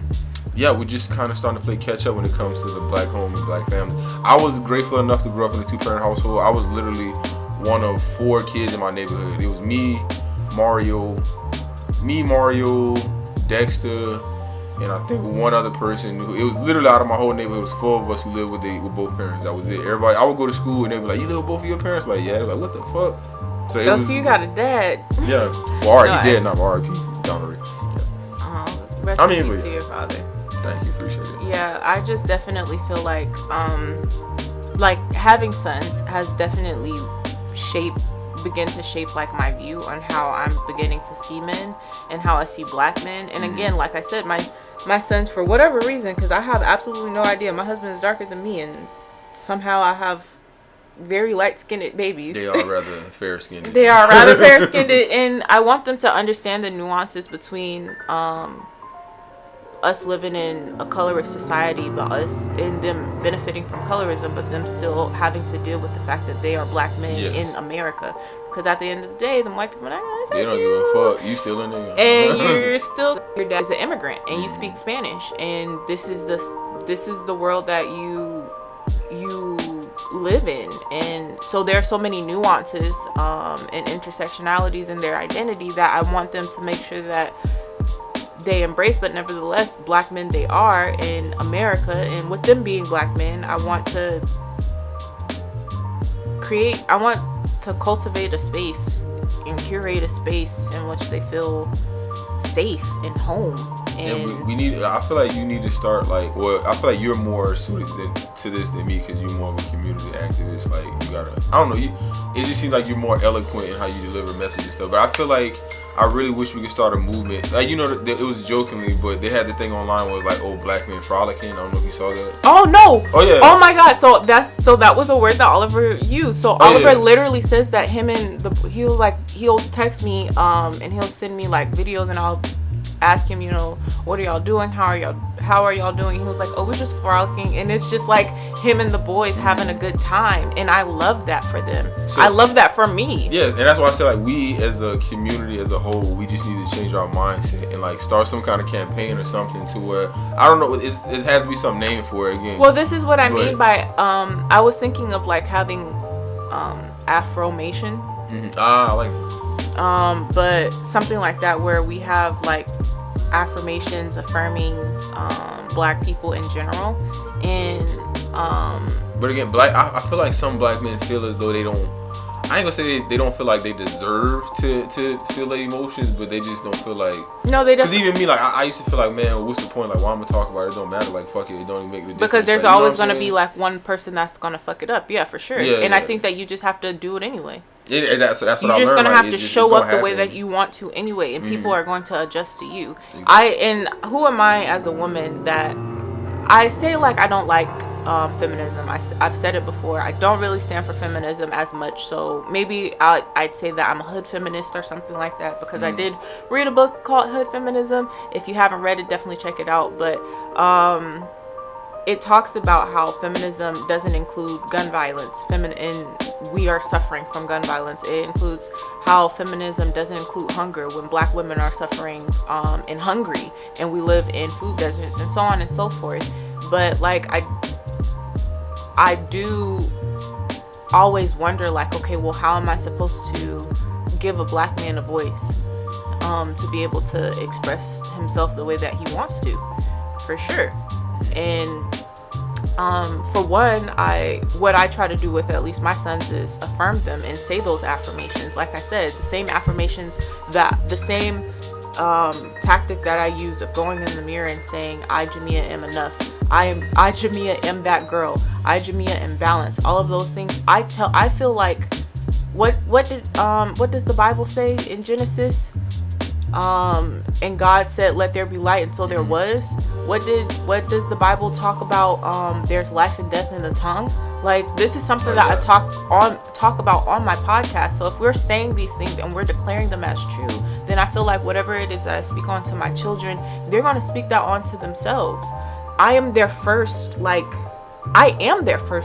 yeah, we're just kind of starting to play catch up when it comes to the black home and black families. I was grateful enough to grow up in a 2-parent household. I was literally one of 4 kids in my neighborhood. It was me, Mario, Dexter, and I think one other person. It was literally out of my whole neighborhood. It was 4 of us who lived with both parents. That was it. Everybody, I would go to school and they'd be like, "You live with both of your parents?" Like, yeah. They're like, "What the fuck?" So you got a dad. Yeah. Well, he dead now. R.I.P. Down the rest to your father. Thank you. Appreciate it. Yeah, I just definitely feel like having sons has definitely begin to shape like my view on how I'm beginning to see men and how I see black men. And again, like I said, my sons, for whatever reason, because I have absolutely no idea, my husband is darker than me and somehow I have very light-skinned babies. They are rather fair-skinned. And I want them to understand the nuances between us living in a colorist society, but us in them benefiting from colorism, but them still having to deal with the fact that they are black men in America. Because at the end of the day, the white people, they don't give a fuck. You still in there, and your dad is an immigrant, and you speak Spanish, and this is the world that you live in. And so there are so many nuances and intersectionalities in their identity that I want them to make sure that they embrace. But nevertheless, black men they are in America, and with them being black men, I want to cultivate a space and curate a space in which they feel safe and home. And we need. I feel like you need to start like. Well, I feel like you're more suited to this than me because you're more of a community activist. Like you gotta. I don't know. It just seems like you're more eloquent in how you deliver messages and stuff. But I feel like I really wish we could start a movement. Like it was jokingly, but they had the thing online where it was like, "Oh, black men frolicking." I don't know if you saw that. Oh no. Oh yeah. Oh my God. So that was a word that Oliver used. So Oliver literally says that he'll text me and he'll send me like videos, and I'll ask him, what are y'all doing? How are y'all doing? He was like, oh, we're just frolicking. And it's just like him and the boys having a good time. And I love that for them. So, I love that for me. Yeah, and that's why I say like we as a community as a whole, we just need to change our mindset and like start some kind of campaign or something to where, I don't know, it has to be some name for it again. Well, this is what I mean by, I was thinking of like having Afromation. Mm-hmm. I like it. But something like that where we have like affirmations affirming black people in general. And but again, I feel like some black men feel as though they don't, I ain't gonna say they don't feel like they deserve to feel their emotions, but they just don't feel like. No, they don't. Because even me, like I used to feel like, man, what's the point? Like, why I'm gonna talk about it? It don't matter. Like, fuck it, it don't even make the difference. Because there's like, always gonna be like one person that's gonna fuck it up. Yeah, for sure. Yeah, and I think that you just have to do it anyway. That's what I learned. You're just gonna have to just show up the way that you want to anyway, and people are going to adjust to you. Exactly. And who am I as a woman that I say like I don't like feminism? I've said it before. I don't really stand for feminism as much. So maybe I'd say that I'm a hood feminist or something like that, because I did read a book called Hood Feminism. If you haven't read it, definitely check it out. But it talks about how feminism doesn't include gun violence. And we are suffering from gun violence. It includes how feminism doesn't include hunger when black women are suffering and hungry, and we live in food deserts and so on and so forth. But like I do always wonder like, okay, well, how am I supposed to give a black man a voice to be able to express himself the way that he wants to, for sure. And for one, what I try to do with at least my sons is affirm them and say those affirmations. Like I said, the same affirmations, the same tactic that I use of going in the mirror and saying, I, Jamia, am enough. I, Jamia, am that girl. I, Jamia, am balanced. All of those things. I feel like, what does the Bible say in Genesis? And God said, let there be light, and so there was. What does the Bible talk about? There's life and death in the tongue. Like, this is something that I talk about on my podcast. So if we're saying these things and we're declaring them as true, then I feel like whatever it is that I speak on to my children, they're going to speak that on to themselves. I am their first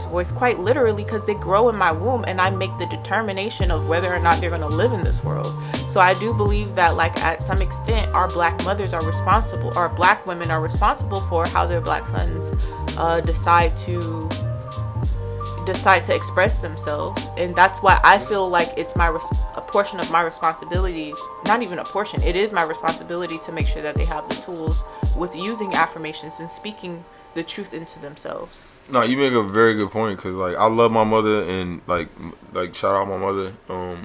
voice, quite literally, because they grow in my womb and I make the determination of whether or not they're going to live in this world. So I do believe that, like, at some extent, our black mothers are responsible, or black women are responsible for how their black sons decide to express themselves. And that's why I feel like it's a portion of my responsibility, not even a portion, it is my responsibility to make sure that they have the tools with using affirmations and speaking the truth into themselves. No, you make a very good point, because like I love my mother, and like shout out my mother.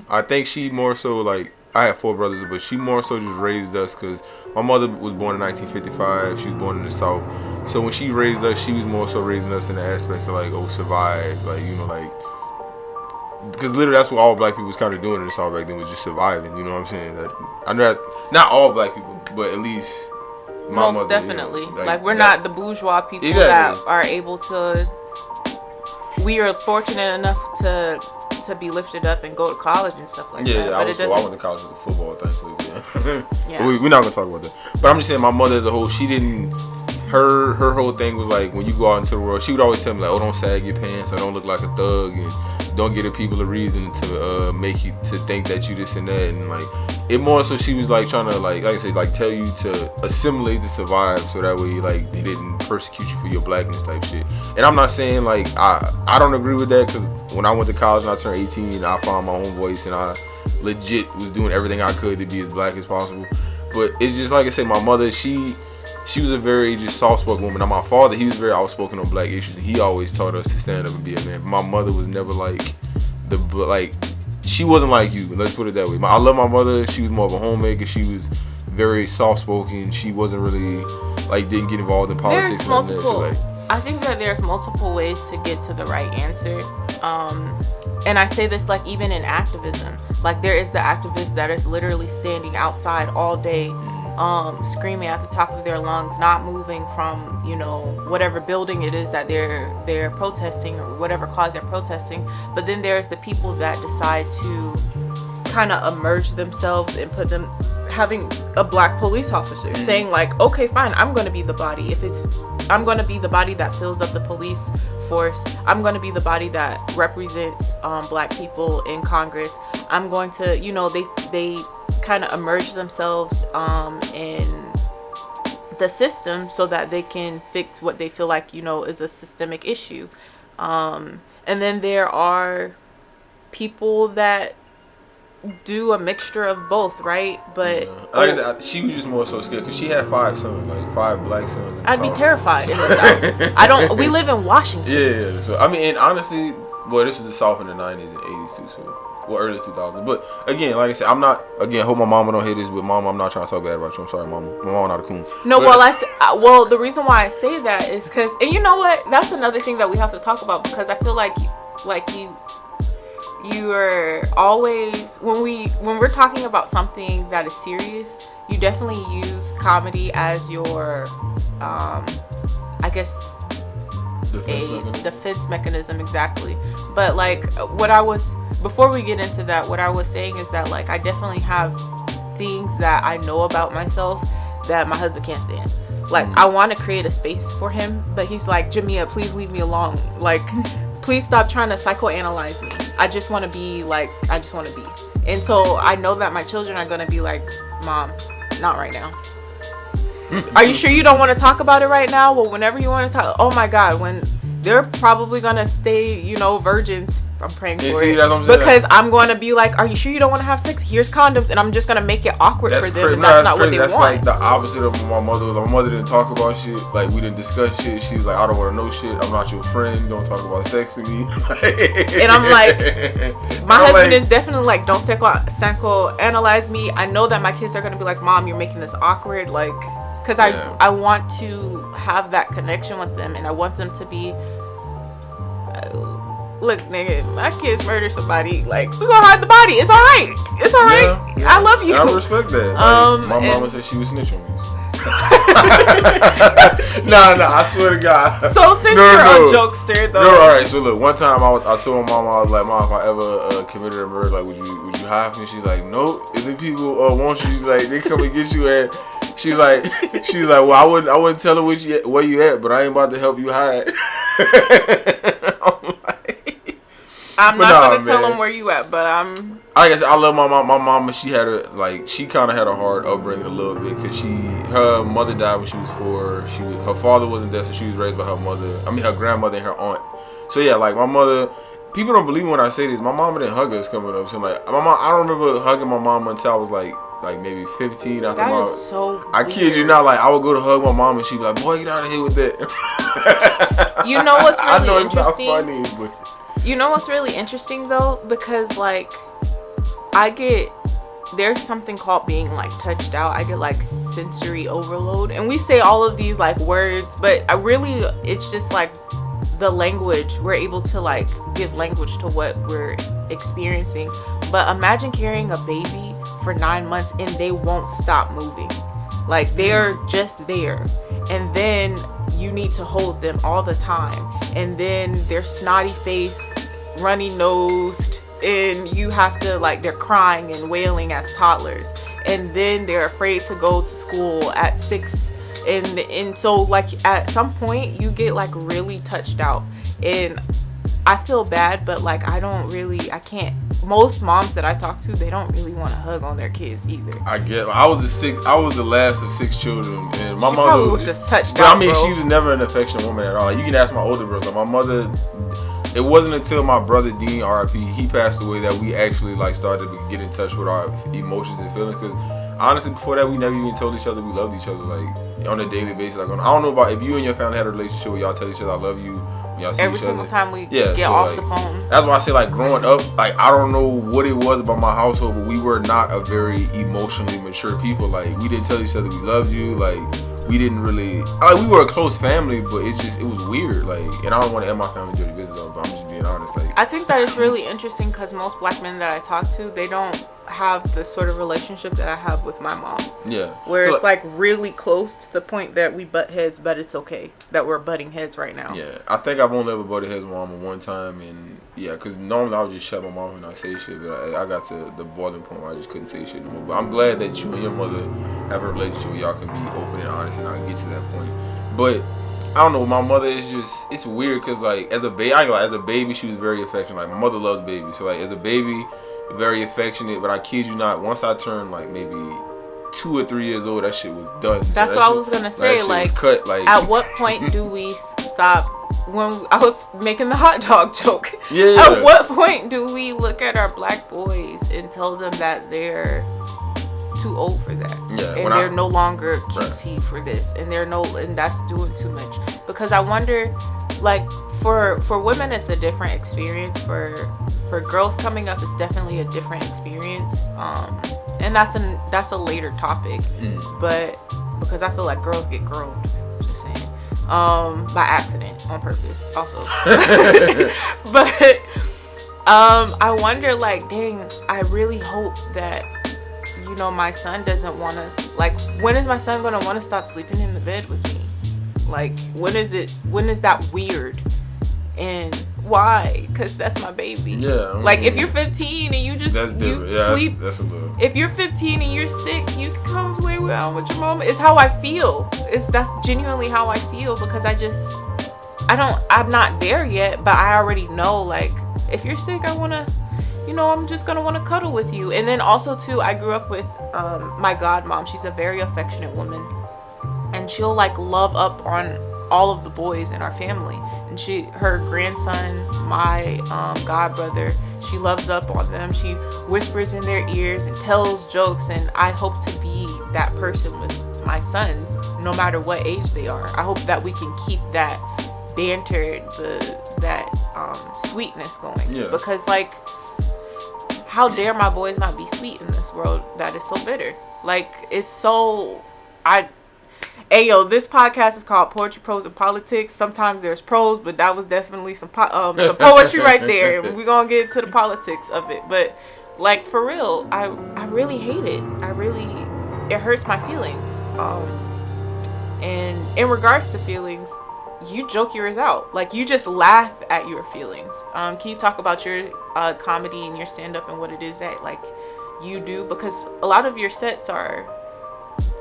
I think she more so, like, I have 4 brothers, but she more so just raised us, because my mother was born in 1955. She was born in the South. So when she raised us, she was more so raising us in the aspect of like, oh, survive, like, like, because literally that's what all black people was kind of doing in the South back then, was just surviving. You know what I'm saying? That I know that not all black people, but at least my most mother, definitely. Like we're not the bourgeois people that are able to. We are fortunate enough to to be lifted up and go to college and stuff like that. Yeah, But I went to college with football, thankfully. Yeah. We're not gonna talk about that. But I'm just saying, my mother as a whole, she didn't. Her whole thing was like, when you go out into the world, she would always tell me like, oh, don't sag your pants, or don't look like a thug, and don't give the people a reason to make you to think that you this and that, and like it more so she was like trying to like I said, like tell you to assimilate to survive, so that way like they didn't persecute you for your blackness type shit. And I'm not saying like I don't agree with that, because when I went to college and I turned 18, I found my own voice and I legit was doing everything I could to be as black as possible. But it's just like I said, my mother, she was a very just soft-spoken woman. Now my father, he was very outspoken on black issues, and he always taught us to stand up and be a man. But my mother was never she wasn't like you. Let's put it that way. I love my mother. She was more of a homemaker. She was very soft-spoken. She wasn't really didn't get involved in politics. There's multiple. I think that there's multiple ways to get to the right answer. And I say this like even in activism. Like there is the activist that is literally standing outside all day, screaming at the top of their lungs, not moving from, whatever building it is that they're protesting or whatever cause they're protesting. But then there's the people that decide to kind of immerse themselves and put them having a black police officer saying like, okay, fine, I'm going to be the body. I'm going to be the body that fills up the police force. I'm going to be the body that represents black people in Congress. I'm going to, they kind of immerse themselves in the system so that they can fix what they feel like, is a systemic issue. And then there are people that do a mixture of both, right? But like I said, she was just more so scared because she had 5 sons, like 5 black sons. I'd be terrified in the South. We live in Washington. Yeah. So I mean, and honestly, this was the South in the 90s and 80s too. So early 2000s. But again, like I said, I'm not. Again, hope my mama don't hear this, but mama, I'm not trying to talk bad about you. I'm sorry, mama. My mama not a coon. No, the reason why I say that is because, and you know what? That's another thing that we have to talk about, because I feel like you are always, when we're talking about something that is serious, you definitely use comedy as your I guess defense mechanism, exactly. But before we get into that, what I was saying is that I definitely have things that I know about myself that my husband can't stand. I want to create a space for him, but he's like, Jamia, please leave me alone. Please stop trying to psychoanalyze me. I just want to be I just want to be. And so I know that my children are going to be like, Mom, not right now. Are you sure you don't want to talk about it right now? Well, whenever you want to talk. Oh my God, when they're probably going to stay, virgins. I'm praying for it. Because I'm going to be like, are you sure you don't want to have sex? Here's condoms. And I'm just going to make it awkward for them. And that's not what they want. That's like the opposite of my mother. My mother didn't talk about shit. We didn't discuss shit. She was like, I don't want to know shit. I'm not your friend. Don't talk about sex to me. And I'm like, my husband is definitely like, don't psychoanalyze me. I know that my kids are going to be like, Mom, you're making this awkward. Because I want to have that connection with them. And I want them to be... Look, nigga, my kids murder somebody. We gonna hide the body. It's all right. It's all right. Yeah. I love you. I respect that. My mama said she would snitch on me. No, I swear to God. So since you're a jokester, though. No, all right. So look, one time I told my mom, I was like, Mom, if I ever committed a murder, would you hide me? She's like, nope. If the people want you, she's like, they come and get you, and she's like, well, I wouldn't tell her where you at, but I ain't about to help you hide. I'm not gonna tell them where you at, but I'm. Like I said, I love my mom. My mama, she had she kind of had a hard upbringing a little bit, because her mother died when she was 4. Her father wasn't there, so she was raised by her mother. I mean, her grandmother and her aunt. So yeah, my mother. People don't believe me when I say this. My mama didn't hug us coming up. So my mom, I don't remember hugging my mom until I was maybe 15. After that is so I kid you not. I would go to hug my mom, and she'd be like, "Boy, get out of here with that." You know what's really I know it's interesting? not funny, but. You know what's really interesting though? Because there's something called being touched out. I get sensory overload. And we say all of these words, but it's just the language. We're able to give language to what we're experiencing. But imagine carrying a baby for 9 months and they won't stop moving. They're just there. And then you need to hold them all the time. And then they're snotty faced, runny nosed, and you have to, like, they're crying and wailing as toddlers, and then they're afraid to go to school at 6, and so, like, at some point you get, like, really touched out, and I feel bad, but, like, I can't. Most moms that I talk to, they don't really want to hug on their kids either. I get. I was the last of 6 children, and my mother was just touched out. I mean, she was never an affectionate woman at all. Like, you can ask my older brother. My mother. It wasn't until my brother Dean, R.I.P., he passed away, that we actually, like, started to get in touch with our emotions and feelings. Because honestly, before that, we never even told each other we loved each other, like, on a daily basis. Like, I don't know about if you and your family had a relationship where y'all tell each other I love you. Y'all see every each single other. time we get off the phone. That's why I say, like, growing up, like, I don't know what it was about my household, but we were not a very emotionally mature people. Like, we didn't tell each other we loved you. Like, we didn't really, like, we were a close family, but it was weird. Like, and I don't want to end my family dirty business on, but I'm just being honest. Like, I think that it's really interesting because most black men that I talk to, they don't have the sort of relationship that I have with my mom. Yeah. Where it's, like, really close to the point that we butt heads, but it's okay that we're butting heads right now. Yeah. I think I've only ever butted heads with my mom one time, and yeah, because normally I would just shut my mouth and not say shit, but I got to the boiling point where I just couldn't say shit anymore. But I'm glad that you and your mother have a relationship where y'all can be open and honest, and I can get to that point. But I don't know, my mother is just, it's weird because, like, as a baby, she was very affectionate. Like, my mother loves babies. So, like, as a baby, very affectionate. But I kid you not, once I turned, like, maybe 2 or 3 years old, that shit was done. That's so what I was going to say. Like, cut, like, at what point do we stop? When I was making the hot dog joke. Yeah. At what point do we look at our black boys and tell them that they're too old for that, and they're no longer cutesy for this, and and that's doing too much? Because I wonder, like, for women it's a different experience. For girls coming up, it's definitely a different experience, and that's a later topic. But because I feel like girls get groomed, just saying, by accident, on purpose also. But I wonder, like, dang, I really hope that, you know, my son doesn't want to, like, when is my son going to want to stop sleeping in the bed with me? Like, when is that weird? And why? Because that's my baby. Yeah. Like, if you're 15 and you just sleep. That's a little. If you're 15 and you're 6, you can come play around with your mom. It's how I feel. That's genuinely how I feel, because I'm not there yet, but I already know, like, if you're sick, I want to, you know, I'm just going to want to cuddle with you. And then also, too, I grew up with my godmom. She's a very affectionate woman. And she'll, like, love up on all of the boys in our family. And her grandson, my god brother, she loves up on them. She whispers in their ears and tells jokes. And I hope to be that person with my sons, no matter what age they are. I hope that we can keep that banter, that sweetness going. Yeah. Because, like, how dare my boys not be sweet in this world that is so bitter? Like, it's so... Hey, yo, this podcast is called Poetry, Prose, and Politics. Sometimes there's prose, but that was definitely some poetry right there. We're going to get into the politics of it. But, like, for real, I really hate it. It hurts my feelings. And in regards to feelings, you joke yours out. Like, you just laugh at your feelings. Can you talk about your comedy and your stand-up and what it is that, like, you do? Because a lot of your sets are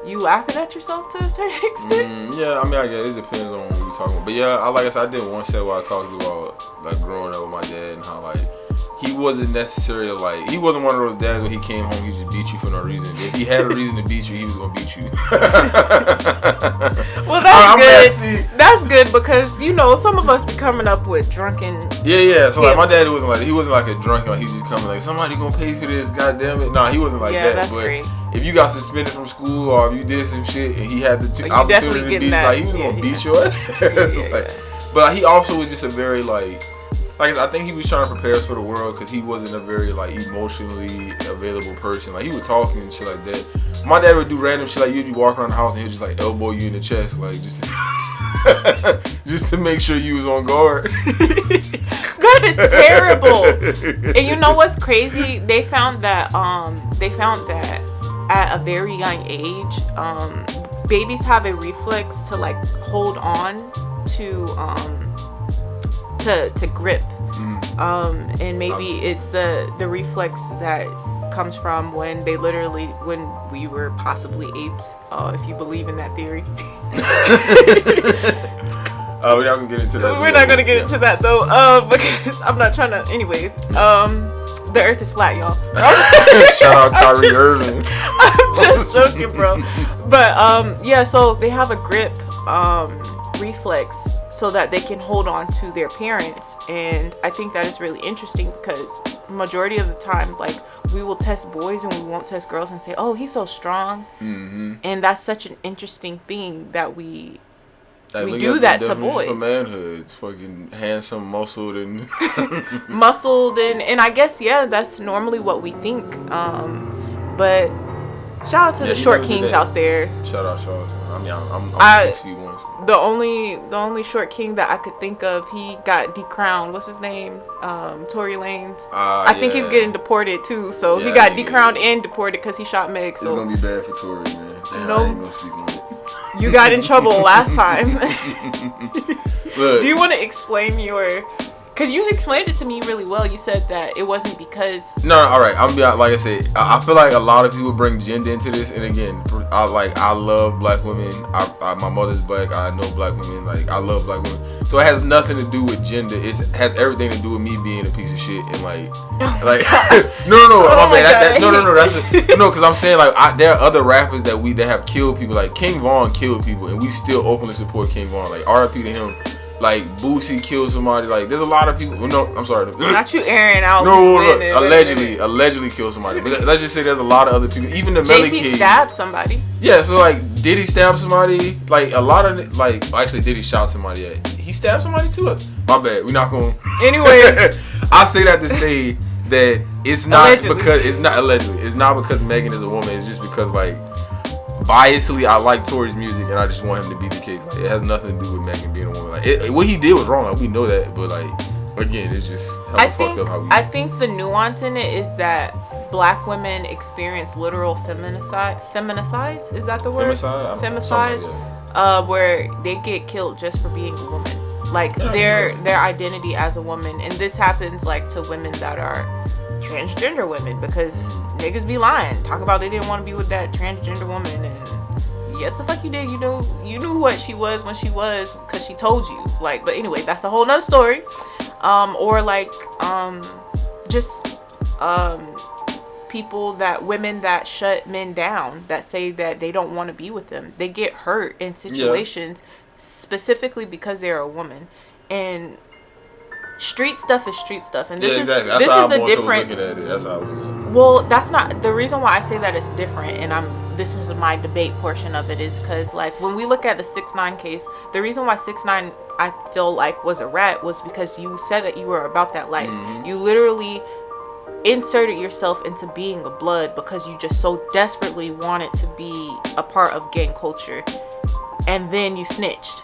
you laughing at yourself to a certain extent. Yeah, I mean, I guess it depends on what you're talking about. But yeah, like I said, I did one set where I talked about, like, growing up with my dad and how, like, he wasn't necessarily, like, he wasn't one of those dads when he came home, he just beat you for no reason. If he had a reason to beat you, he was going to beat you. Well, that's good. That's good because, you know, some of us be coming up with drunken... Yeah. So, like, my dad wasn't like a drunk. Like, he was just coming like, somebody going to pay for this, goddamn it. Nah, he wasn't like that. That's but great. If you got suspended from school or if you did some shit and he had the opportunity to beat you, like, he was going to beat your ass. But he also was just a very, like I think he was trying to prepare us for the world because he wasn't a very, like, emotionally available person. Like, he would talk and shit like that. My dad would do random shit, like, you'd walk around the house and he'd just, like, elbow you in the chest, like, just to make sure you was on guard. That is terrible. And you know what's crazy? They found that at a very young age, babies have a reflex to, like, hold on to grip And maybe it's the reflex that comes from when we were possibly apes, if you believe in that theory. We're not gonna get into that. We're not gonna get into that though, because I'm not trying to. Anyways, the Earth is flat, y'all. Shout out Kyrie Irving. I'm just joking, bro. But yeah, so they have a grip reflex so that they can hold on to their parents, and I think that is really interesting because majority of the time, like, we will test boys and we won't test girls and say, "Oh, he's so strong," and that's such an interesting thing that we do that to boys. For manhood, it's fucking handsome, muscled, and and I guess that's normally what we think. But shout out to the short kings out there. Shout out, I mean, I'm 6'1". The only short king that I could think of, he got decrowned. What's his name? Tory Lanez. I think he's getting deported too. So he got decrowned and deported because he shot Meg. So it's gonna be bad for Tory, man. Damn, I ain't gonna speak on it. You got in trouble last time. Look, do you want to explain because you explained it to me really well. You said that it wasn't because... No, all right. I'm be like I said. I feel like a lot of people bring gender into this, and again, I love black women. My mother's black. I know black women. Like, I love black women. So it has nothing to do with gender. It has everything to do with me being a piece of shit and like no, oh my man. No. That's because I'm saying like there are other rappers that have killed people. Like King Von killed people, and we still openly support King Von. Like R.I.P. to him. Like Boosie killed somebody. Like there's a lot of people. No, I'm sorry. Not you airing out. No, look, allegedly killed somebody. But let's just say there's a lot of other people. Even the Melly Kids stabbed somebody. Yeah, so like, did he stab somebody? Like a lot of actually, did he shot somebody? Yeah, he stabbed somebody too. My bad. We're not going. Anyways, I say that to say that it's not allegedly. Because it's not allegedly. It's not because Megan is a woman. It's just because like. Biasly, I like Tory's music, and I just want him to be the case. Like, it has nothing to do with Megan being a woman. Like, what he did was wrong. Like, we know that, but like, again, it's just fucked up how we. I think the nuance in it is that black women experience literal feminicides. Is that the word? Femicides. Where they get killed just for being a woman. Like their identity as a woman, and this happens like to women that are transgender women because niggas be lying, talk about they didn't want to be with that transgender woman, and yes the fuck you did. You knew what she was when she was because she told you. Like, but anyway, that's a whole nother story. Or like women that shut men down, that say that they don't want to be with them. They get hurt in situations specifically because they're a woman. And street stuff is street stuff, and this exactly. This is the difference. Looking at it. That's how I look at it. Well, that's not the reason why I say that it's different, and this is my debate portion of it, is because like when we look at the 6ix9ine case, the reason why 6ix9ine I feel like was a rat was because you said that you were about that life. Mm-hmm. You literally inserted yourself into being a blood because you just so desperately wanted to be a part of gang culture, and then you snitched.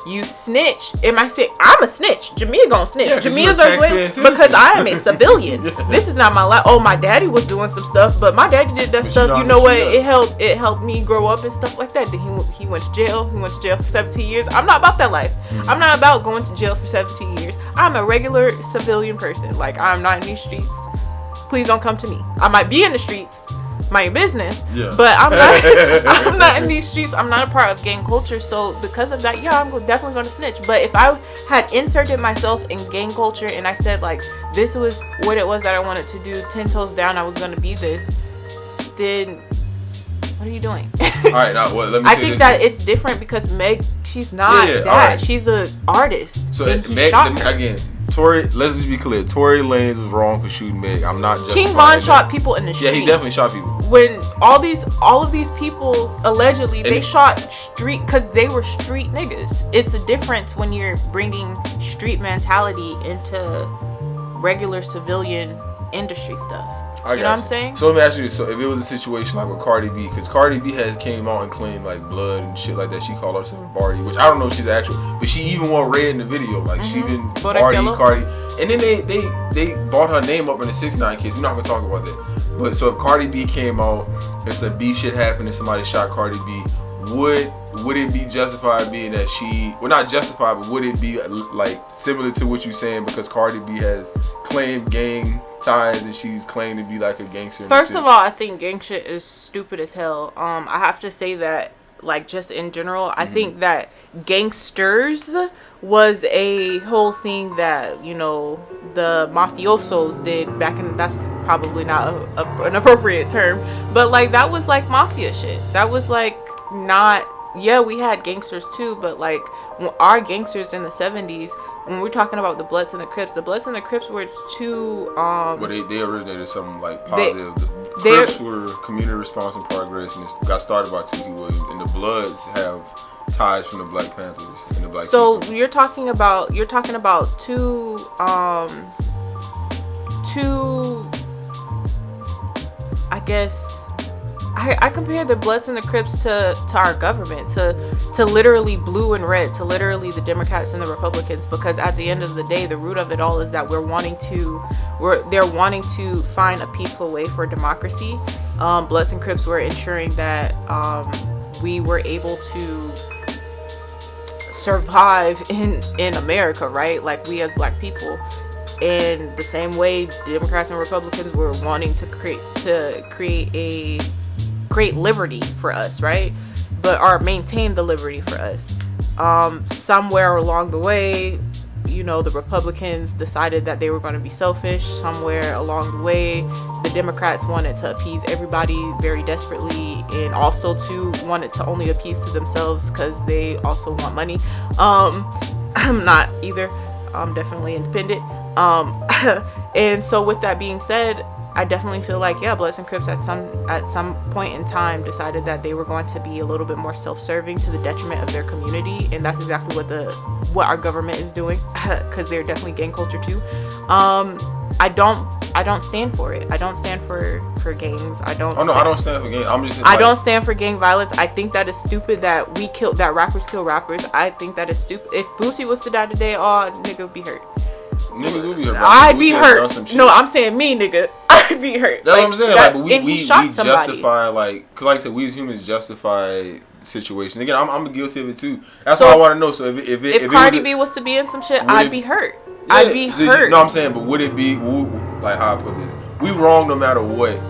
You snitch. Am I saying I'm a snitch? Jamia gonna snitch. Yeah, Jamia Zarzuela, because I am a civilian. This is not my life. Oh, my daddy was doing some stuff, but my daddy did that stuff. You know what? It helped me grow up and stuff like that. Then he went to jail. He went to jail for 17 years. I'm not about that life. Mm-hmm. I'm not about going to jail for 17 years. I'm a regular civilian person. Like, I'm not in these streets. Please don't come to me. I might be in the streets. My business, but I'm not in these streets. I'm not a part of gang culture, so because of that, I'm definitely going to snitch. But if I had inserted myself in gang culture and I said like this was what it was that I wanted to do, 10 toes down, I was going to be this, then what are you doing? All right, now let me. I think that it's different because Meg, she's not that. Right. She's an artist. So Meg, again. Tory, let's just be clear. Tory Lanez was wrong for shooting Meg. I'm not justifying King Von shot people in the street. Yeah, he definitely shot people. When all of these people allegedly they shot street because they were street niggas. It's a difference when you're bringing street mentality into regular civilian industry stuff. You know what I'm saying? So let me ask you this. So if it was a situation like with Cardi B, because Cardi B has came out and claimed like blood and shit like that. She called herself a Barty, which I don't know if she's actual, but she even wore red in the video. Like she been Cardi. And then they brought her name up in the 6ix9ine case. We're not gonna talk about that. But so if Cardi B came out and some beef shit happened and somebody shot Cardi B, would would it be justified being that she, well, not justified, but would it be like similar to what you're saying because Cardi B has claimed gang ties and she's claimed to be like a gangster? First of all, I think gang shit is stupid as hell. I have to say that, like, just in general, I think that gangsters was a whole thing that, you know, the mafiosos did back in, that's probably not an appropriate term, but like that was like mafia shit. That was like not, yeah, we had gangsters too, but like our gangsters in the 70s, when we're talking about the Bloods and the Crips were too but they originated something like positive. The Crips were community response and progress, and it got started by Tookie Williams, and the Bloods have ties from the Black Panthers and the Black so Keystone. you're talking about two I guess I compare the Bloods and the Crips to our government, to literally blue and red, to literally the Democrats and the Republicans, because at the end of the day, the root of it all is that they're wanting to find a peaceful way for democracy. Bloods and Crips were ensuring that we were able to survive in America, right? Like we as Black people. In the same way, Democrats and Republicans were wanting to create great liberty for us, right? Or maintain the liberty for us. Somewhere along the way, you know, the Republicans decided that they were going to be selfish. Somewhere along the way, the Democrats wanted to appease everybody very desperately, and also wanted to only appease to themselves because they also want money. I'm not either. I'm definitely independent. And so with that being said, I definitely feel like, yeah, Bloods and Crips at some point in time decided that they were going to be a little bit more self-serving to the detriment of their community, and that's exactly what our government is doing, because they're definitely gang culture too. I don't stand for it. I don't stand for gangs. I don't stand for gangs. I don't stand for gang violence. I think that is stupid that rappers kill rappers. I think that is stupid. If Boosie was to die today, nigga would be hurt. Niggas would be hurt. I'd be hurt. No, I'm saying me, nigga. I'd be hurt. That's what I'm saying. Like, but we justify, like, cause like I said, we as humans justify situations. Again, I'm guilty of it too. That's why I want to know. So if Cardi B was to be in some shit, I'd be hurt. Yeah, I'd be hurt. No, I'm saying, but would it be like how I put this? We wrong no matter what.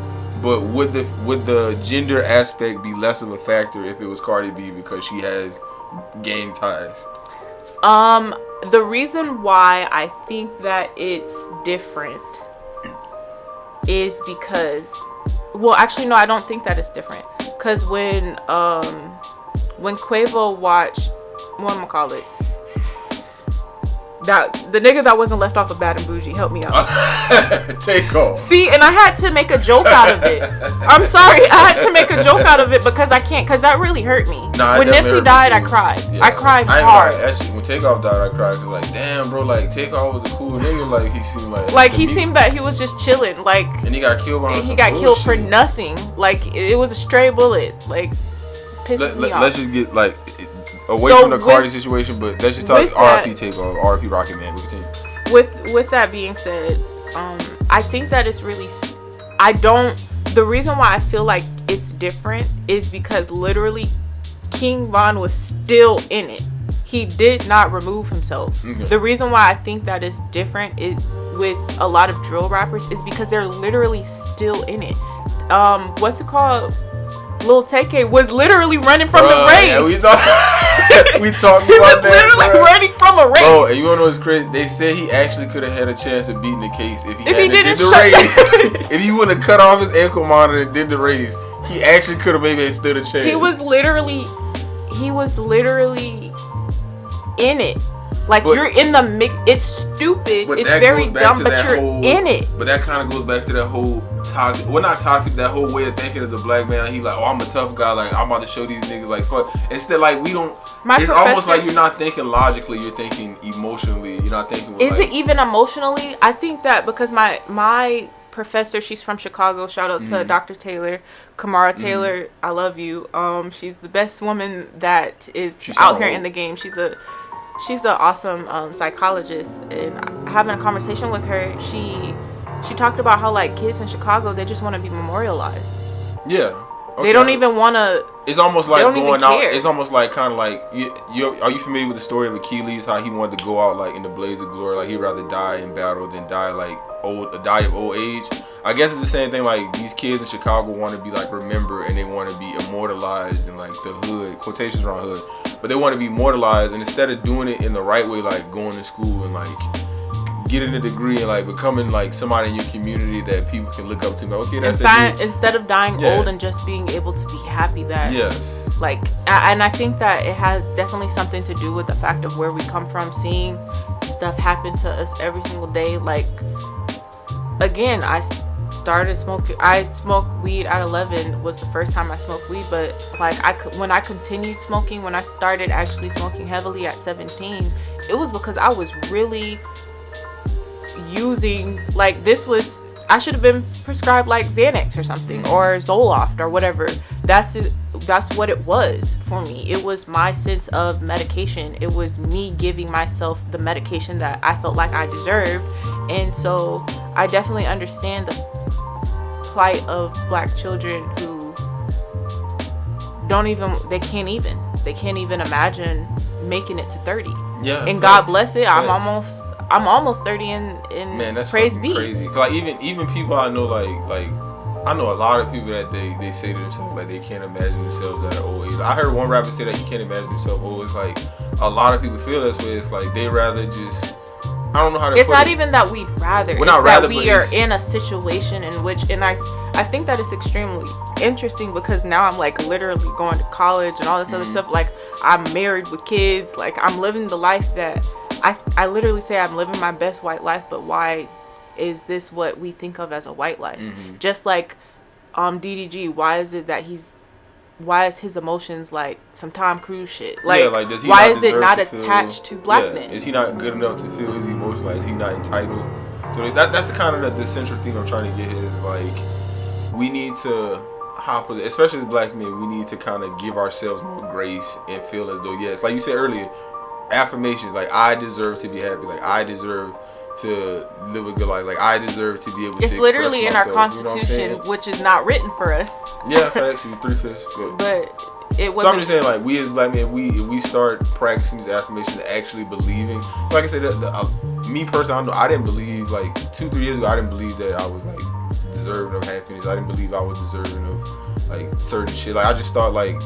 But would the gender aspect be less of a factor if it was Cardi B because she has gang ties? The reason why I think that it's different is because, well, actually, no, I don't think that it's different. Because when Quavo watched, what am I call it? That the nigga that wasn't left off of Bad and Bougie, help me out. Take off. See, and I had to make a joke out of it. I'm sorry, I had to make a joke out of it because I can't, because that really hurt me. Nah, when Nipsey died, I cried. Yeah. I cried hard. Actually, when Takeoff died, I cried because, like, damn, bro, like Takeoff was a cool nigga. Like he seemed that he was just chilling. Like, and he got killed by he got killed for nothing. Like, it was a stray bullet. Like, pisses me off. Let's just get like away from the Cardi situation, but let's just talk RP Takeoff, RP Rocket Man. We continue. With that being said, I think that it's really, the reason why I feel like it's different is because literally King Von was still in it. He did not remove himself. Okay. The reason why I think that is different is with a lot of drill rappers is because they're literally still in it. What's it called? Lil Teke was literally running from the race. Yeah, we talked about he was literally running from a race. Bro, and you wanna know what's crazy? They said he actually could have had a chance of beating the case if he did the race. If he wouldn't have cut off his ankle monitor and did the race, he actually could have maybe stood a chance. He was literally in it. Like, you're in the mix. It's stupid. It's very dumb, but you're in it. But that kind of goes back to that whole toxic. Well, not toxic. That whole way of thinking as a black man. He like, I'm a tough guy. Like, I'm about to show these niggas like fuck. Instead, like, we don't. It's almost like you're not thinking logically. You're thinking emotionally. You're not thinking. Is it even emotionally? I think that because my professor, she's from Chicago. Shout out to Dr. Taylor, Kamara Taylor. I love you. She's the best woman that is out here in the game. She's an awesome psychologist, and having a conversation with her, she talked about how, like, kids in Chicago, they just want to be memorialized. Yeah. Okay. They don't even want to. It's almost like going out. Care. It's almost like kind of like are you familiar with the story of Achilles? How he wanted to go out like in the blaze of glory, like he'd rather die in battle than die of old age. I guess it's the same thing. Like these kids in Chicago want to be like remembered and they want to be immortalized in like the hood, quotations around hood, but they want to be immortalized, and instead of doing it in the right way, like going to school and like getting a degree and like becoming like somebody in your community that people can look up to. Like, okay, that's instead of dying old and just being able to be happy that like, and I think that it has definitely something to do with the fact of where we come from, seeing stuff happen to us every single day. Like, again, I started smoking. I smoked weed at 11 was the first time I smoked weed, but like when I continued smoking, when I started actually smoking heavily at 17, it was because I was really using, like, I should have been prescribed like Xanax or something, or Zoloft or whatever. That's what it was for me. It was my sense of medication. It was me giving myself the medication that I felt like I deserved. And so I definitely understand the plight of Black children who they can't even imagine making it to 30. Yeah. And God bless it. I'm almost 30 in Man, that's praise be. Crazy. Like even people I know, like I know a lot of people that they say to themselves like they can't imagine themselves at an old age. I heard one rapper say that he can't imagine himself old. It's like a lot of people feel this way. It's like they rather just, I don't know how to it's put not it. even that we'd rather. We're not rather, we are in a situation in which, and I think that it's extremely interesting because now I'm like literally going to college and all this other stuff. Like, I'm married with kids. Like, I'm living the life that I literally say I'm living my best white life, but why is this what we think of as a white life? Just like DDG, why is his emotions like some Tom Cruise shit? Like, does he why is it not attached to blackness? Is he not good enough to feel his emotions? Like, is he not entitled? So that's the kind of the central thing I'm trying to get is like, we need to hop with it, especially as Black men. We need to kind of give ourselves more grace and feel as though, yes, like you said earlier, affirmations, like I deserve to be happy, like I deserve to live a good life, like I deserve to be able to express myself. It's literally in our Constitution, which is not written for us. Yeah, facts. 3/5. But it was. So I'm just saying, like, we as Black men, if we start practicing these affirmations, and actually believing. Like I said, me personally, I didn't believe, like 2-3 years ago, I didn't believe that I was like deserving of happiness. I didn't believe I was deserving of like certain shit. Like, I just thought, like,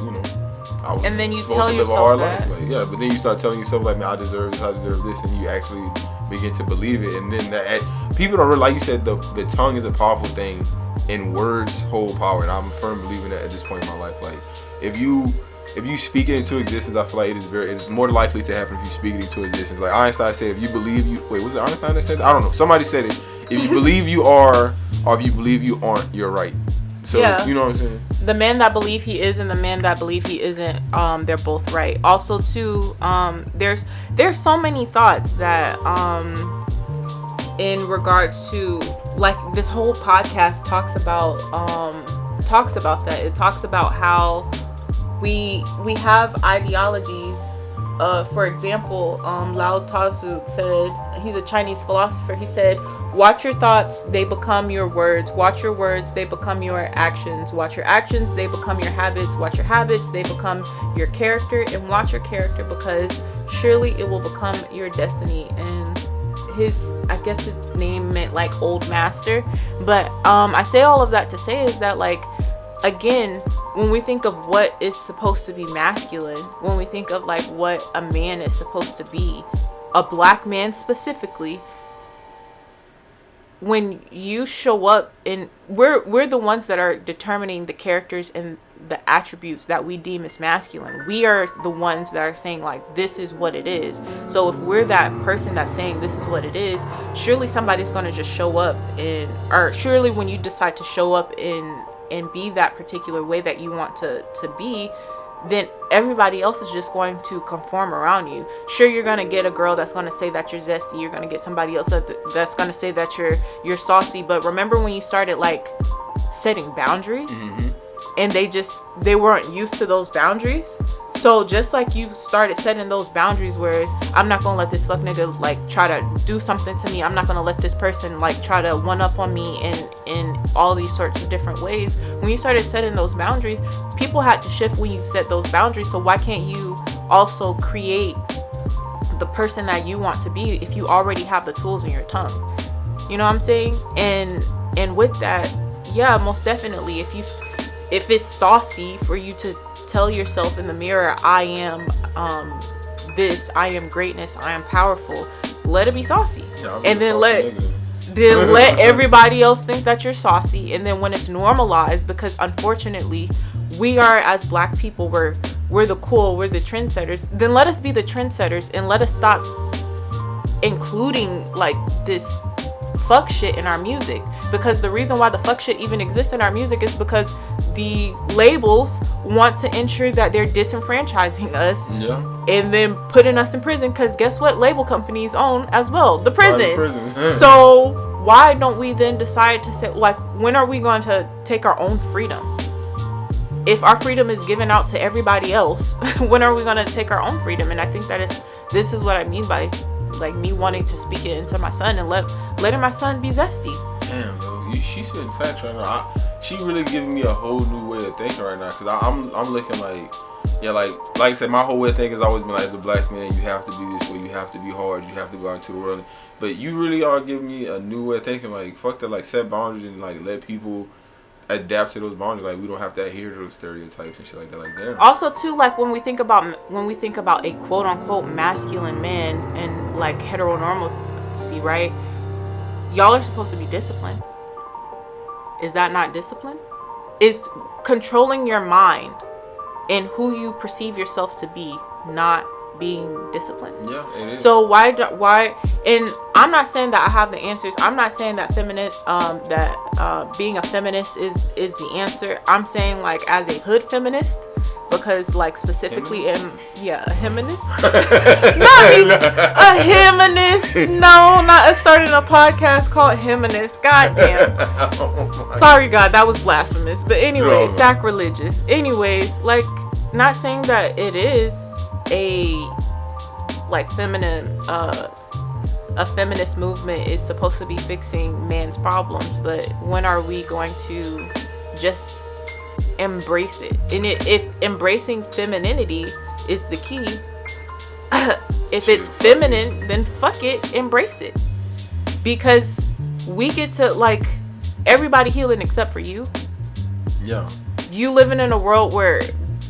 I was and then you supposed tell to live a yourself hard that. life. Like, yeah, but then you start telling yourself, like, man, I deserve this, and you actually begin to believe it. And then people don't really, like you said, the tongue is a powerful thing, and words hold power. And I'm a firm believer in that at this point in my life. Like, if you speak it into existence, I feel like it's more likely to happen if you speak it into existence. Like Einstein said, if you believe you, was it Einstein that said that? I don't know. Somebody said it. If you believe you are, or if you believe you aren't, you're right. So, you know what I'm saying? The man that believe he is and the man that believe he isn't, they're both right. Also, too, there's so many thoughts that, in regards to, like, this whole podcast talks about that. It talks about how we have ideologies. For example, Lao Tzu said, he's a Chinese philosopher. He said, watch your thoughts, they become your words. Watch your words, they become your actions. Watch your actions, they become your habits. Watch your habits, they become your character. And watch your character, because surely it will become your destiny. And I guess his name meant like old master. But I say all of that to say is that, like, again, when we think of what is supposed to be masculine, when we think of like what a man is supposed to be, a Black man specifically, when you show up, and we're the ones that are determining the characters and the attributes that we deem as masculine. We are the ones that are saying, like, this is what it is. So if we're that person that's saying this is what it is, surely somebody's going to just show up or surely when you decide to show up and be that particular way that you want to be, then everybody else is just going to conform around you. Sure, you're going to get a girl that's going to say that you're zesty. You're going to get somebody else that's going to say that you're saucy. But remember when you started, like, setting boundaries, and they weren't used to those boundaries? So just like you started setting those boundaries, whereas I'm not gonna let this fuck nigga like try to do something to me. I'm not gonna let this person like try to one up on me in all these sorts of different ways. When you started setting those boundaries, people had to shift when you set those boundaries. So why can't you also create the person that you want to be if you already have the tools in your tongue? You know what I'm saying? And with that, yeah, most definitely, if it's saucy for you to tell yourself in the mirror, I am this, I am greatness, I am powerful, let it be saucy. Yeah, and then let everybody else think that you're saucy. And then when it's normalized, because unfortunately we are, as black people, we're the cool, we're the trendsetters, then let us be the trendsetters and let us stop including like this fuck shit in our music. Because the reason why the fuck shit even exists in our music is because the labels want to ensure that they're disenfranchising us, and then putting us in prison, because guess what label companies own as well? The prison. So why don't we then decide to say, like, when are we going to take our own freedom? If our freedom is given out to everybody else, when are we going to take our own freedom? And I think this is what I mean by like me wanting to speak it into my son and letting my son be zesty. Damn, yo, she's spitting facts right now. She really giving me a whole new way of thinking right now, because I'm looking like, yeah, like I said, my whole way of thinking has always been like, as a black man, you have to be this way, you have to be hard, you have to go out into the world. But you really are giving me a new way of thinking, like, fuck that, like, set boundaries and like let people adapt to those boundaries. Like, we don't have to adhere to those stereotypes and shit like that. Like, damn. Also too, like when we think about a quote unquote masculine man and like heteronormalcy, right? Y'all are supposed to be disciplined. Is that not discipline? Is controlling your mind and who you perceive yourself to be not being disciplined? Yeah, it is. So why? And I'm not saying that I have the answers. I'm not saying that being a feminist is the answer. I'm saying, like, as a hood feminist, because like specifically a feminist. A feminist. No, not starting a podcast called Feminist. God damn. Sorry, God, that was blasphemous. But anyway, sacrilegious. Anyways, like, not saying that it is a like feminine a feminist movement is supposed to be fixing man's problems, but when are we going to just embrace it? And if embracing femininity is the key, if it's feminine, then fuck it, embrace it. Because we get to, like, everybody healing except for you. Yeah. You living in a world where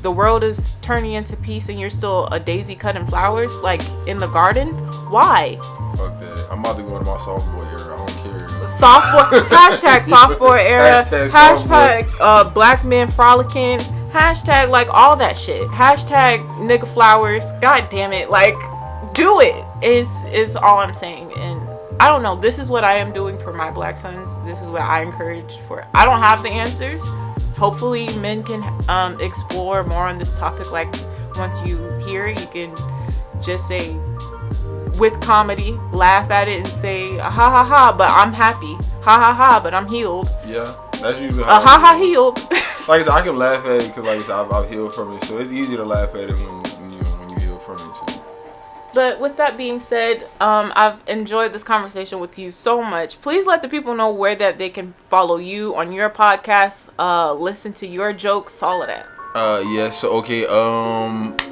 the world is turning into peace and you're still a daisy cutting flowers, like, in the garden. Why? Fuck that. I'm about to go into my sophomore era. I don't care. Hashtag sophomore era. Hashtag black men frolicking. Hashtag, like, all that shit. Hashtag nigga flowers. God damn it. Like, do it is all I'm saying. And I don't know. This is what I am doing for my black sons. This is what I encourage for. I don't have the answers. Hopefully men can explore more on this topic. Like, once you hear it, you can just say, with comedy, laugh at it and say, ha ha ha, but I'm happy. Ha ha ha, but I'm healed. Yeah, that's usually how ha ha healed. Like I said, I can laugh at it because, like I said, I've healed from it. So it's easy to laugh at it when you heal from it. So. But with that being said, I've enjoyed this conversation with you so much. Please let the people know where that they can follow you on your podcast, listen to your jokes, all of that. Yes. So, okay.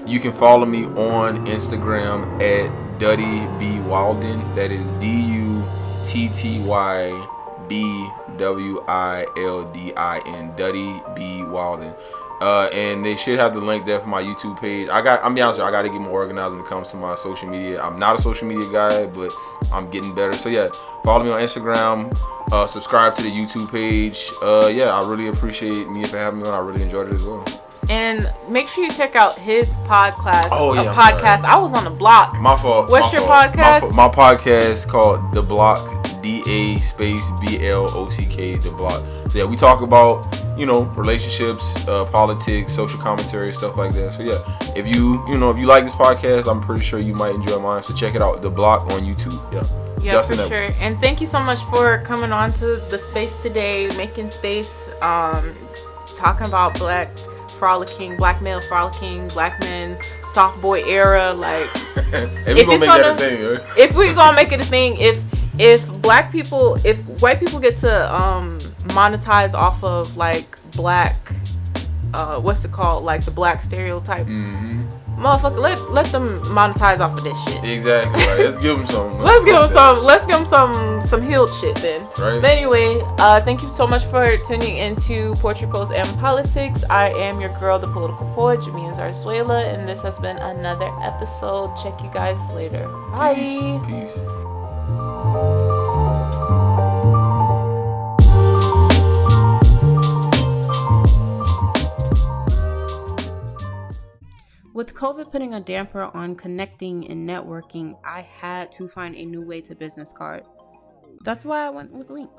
You can follow me on Instagram at Duddy B Walden. That is DUTTYBWILDIN. Duddy B Walden. And they should have the link there for my YouTube page. I'm be honest with you, I gotta get more organized when it comes to my social media. I'm not a social media guy, but I'm getting better. So yeah, follow me on Instagram. Subscribe to the YouTube page. Yeah, I really appreciate me for having me on. I really enjoyed it as well. And make sure you check out his podcast. Podcast. I was on the block. My fault. What's your podcast? My podcast called The Block. DA space BLOCK. The Block. So yeah, we talk about, relationships, politics, social commentary, stuff like that. So yeah, if you like this podcast, I'm pretty sure you might enjoy mine. So check it out, The Block on YouTube. Yeah, Dustin for Edwards. Sure. And thank you so much for coming on to the space today, making space, talking about black frolicking, black male frolicking, black men, soft boy era. Like, and we gonna make that a thing, right? If we gonna make it a thing, if white people get to monetize off of like black, what's it called, like the black stereotype, motherfucker, let them monetize off of this shit. Exactly. Right. Let's give them some. Let's give them some healed shit then. Right. But anyway, thank you so much for tuning into Poetry, Prose, and Politics. I am your girl, the political poet, Jamia Zarzuela, and this has been another episode. Check you guys later. Bye. Peace. With COVID putting a damper on connecting and networking, I had to find a new way to business card. That's why I went with Link.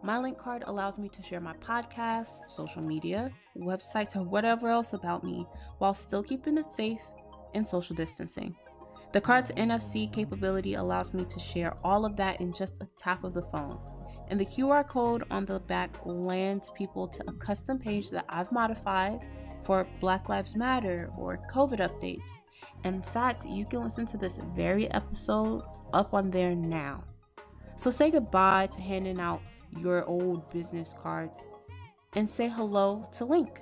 My Link card allows me to share my podcasts, social media, websites, or whatever else about me while still keeping it safe and social distancing. The card's NFC capability allows me to share all of that in just a tap of the phone. And the QR code on the back lands people to a custom page that I've modified for Black Lives Matter or COVID updates. In fact, you can listen to this very episode up on there now. So say goodbye to handing out your old business cards and say hello to Link.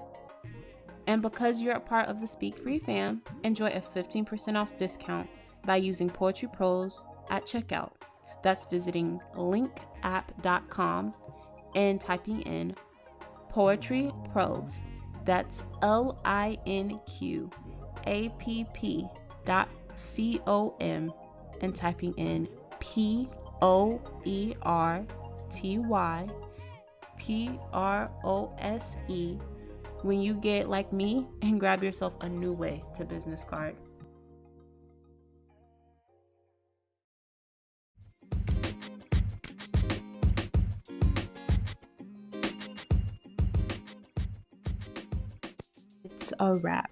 And because you're a part of the Speak Free fam, enjoy a 15% off discount by using Poetry Prose at checkout. That's visiting linkapp.com and typing in Poetry Prose. That's linkapp.com and typing in POETYPROSE when you get like me and grab yourself a new way to business card. It's a wrap.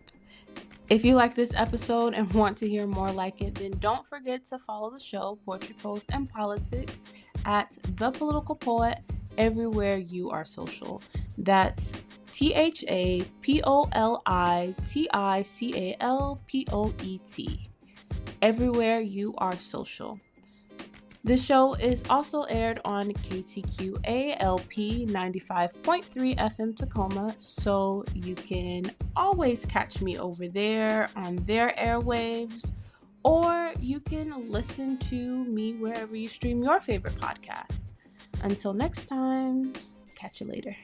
If you like this episode and want to hear more like it, then don't forget to follow the show, Poetry, Prose, and Politics, at The Political Poet everywhere you are social. That's THAPOLITICALPOET. Everywhere you are social. This show is also aired on KTQA-LP 95.3 FM Tacoma, so you can always catch me over there on their airwaves, or you can listen to me wherever you stream your favorite podcast. Until next time, catch you later.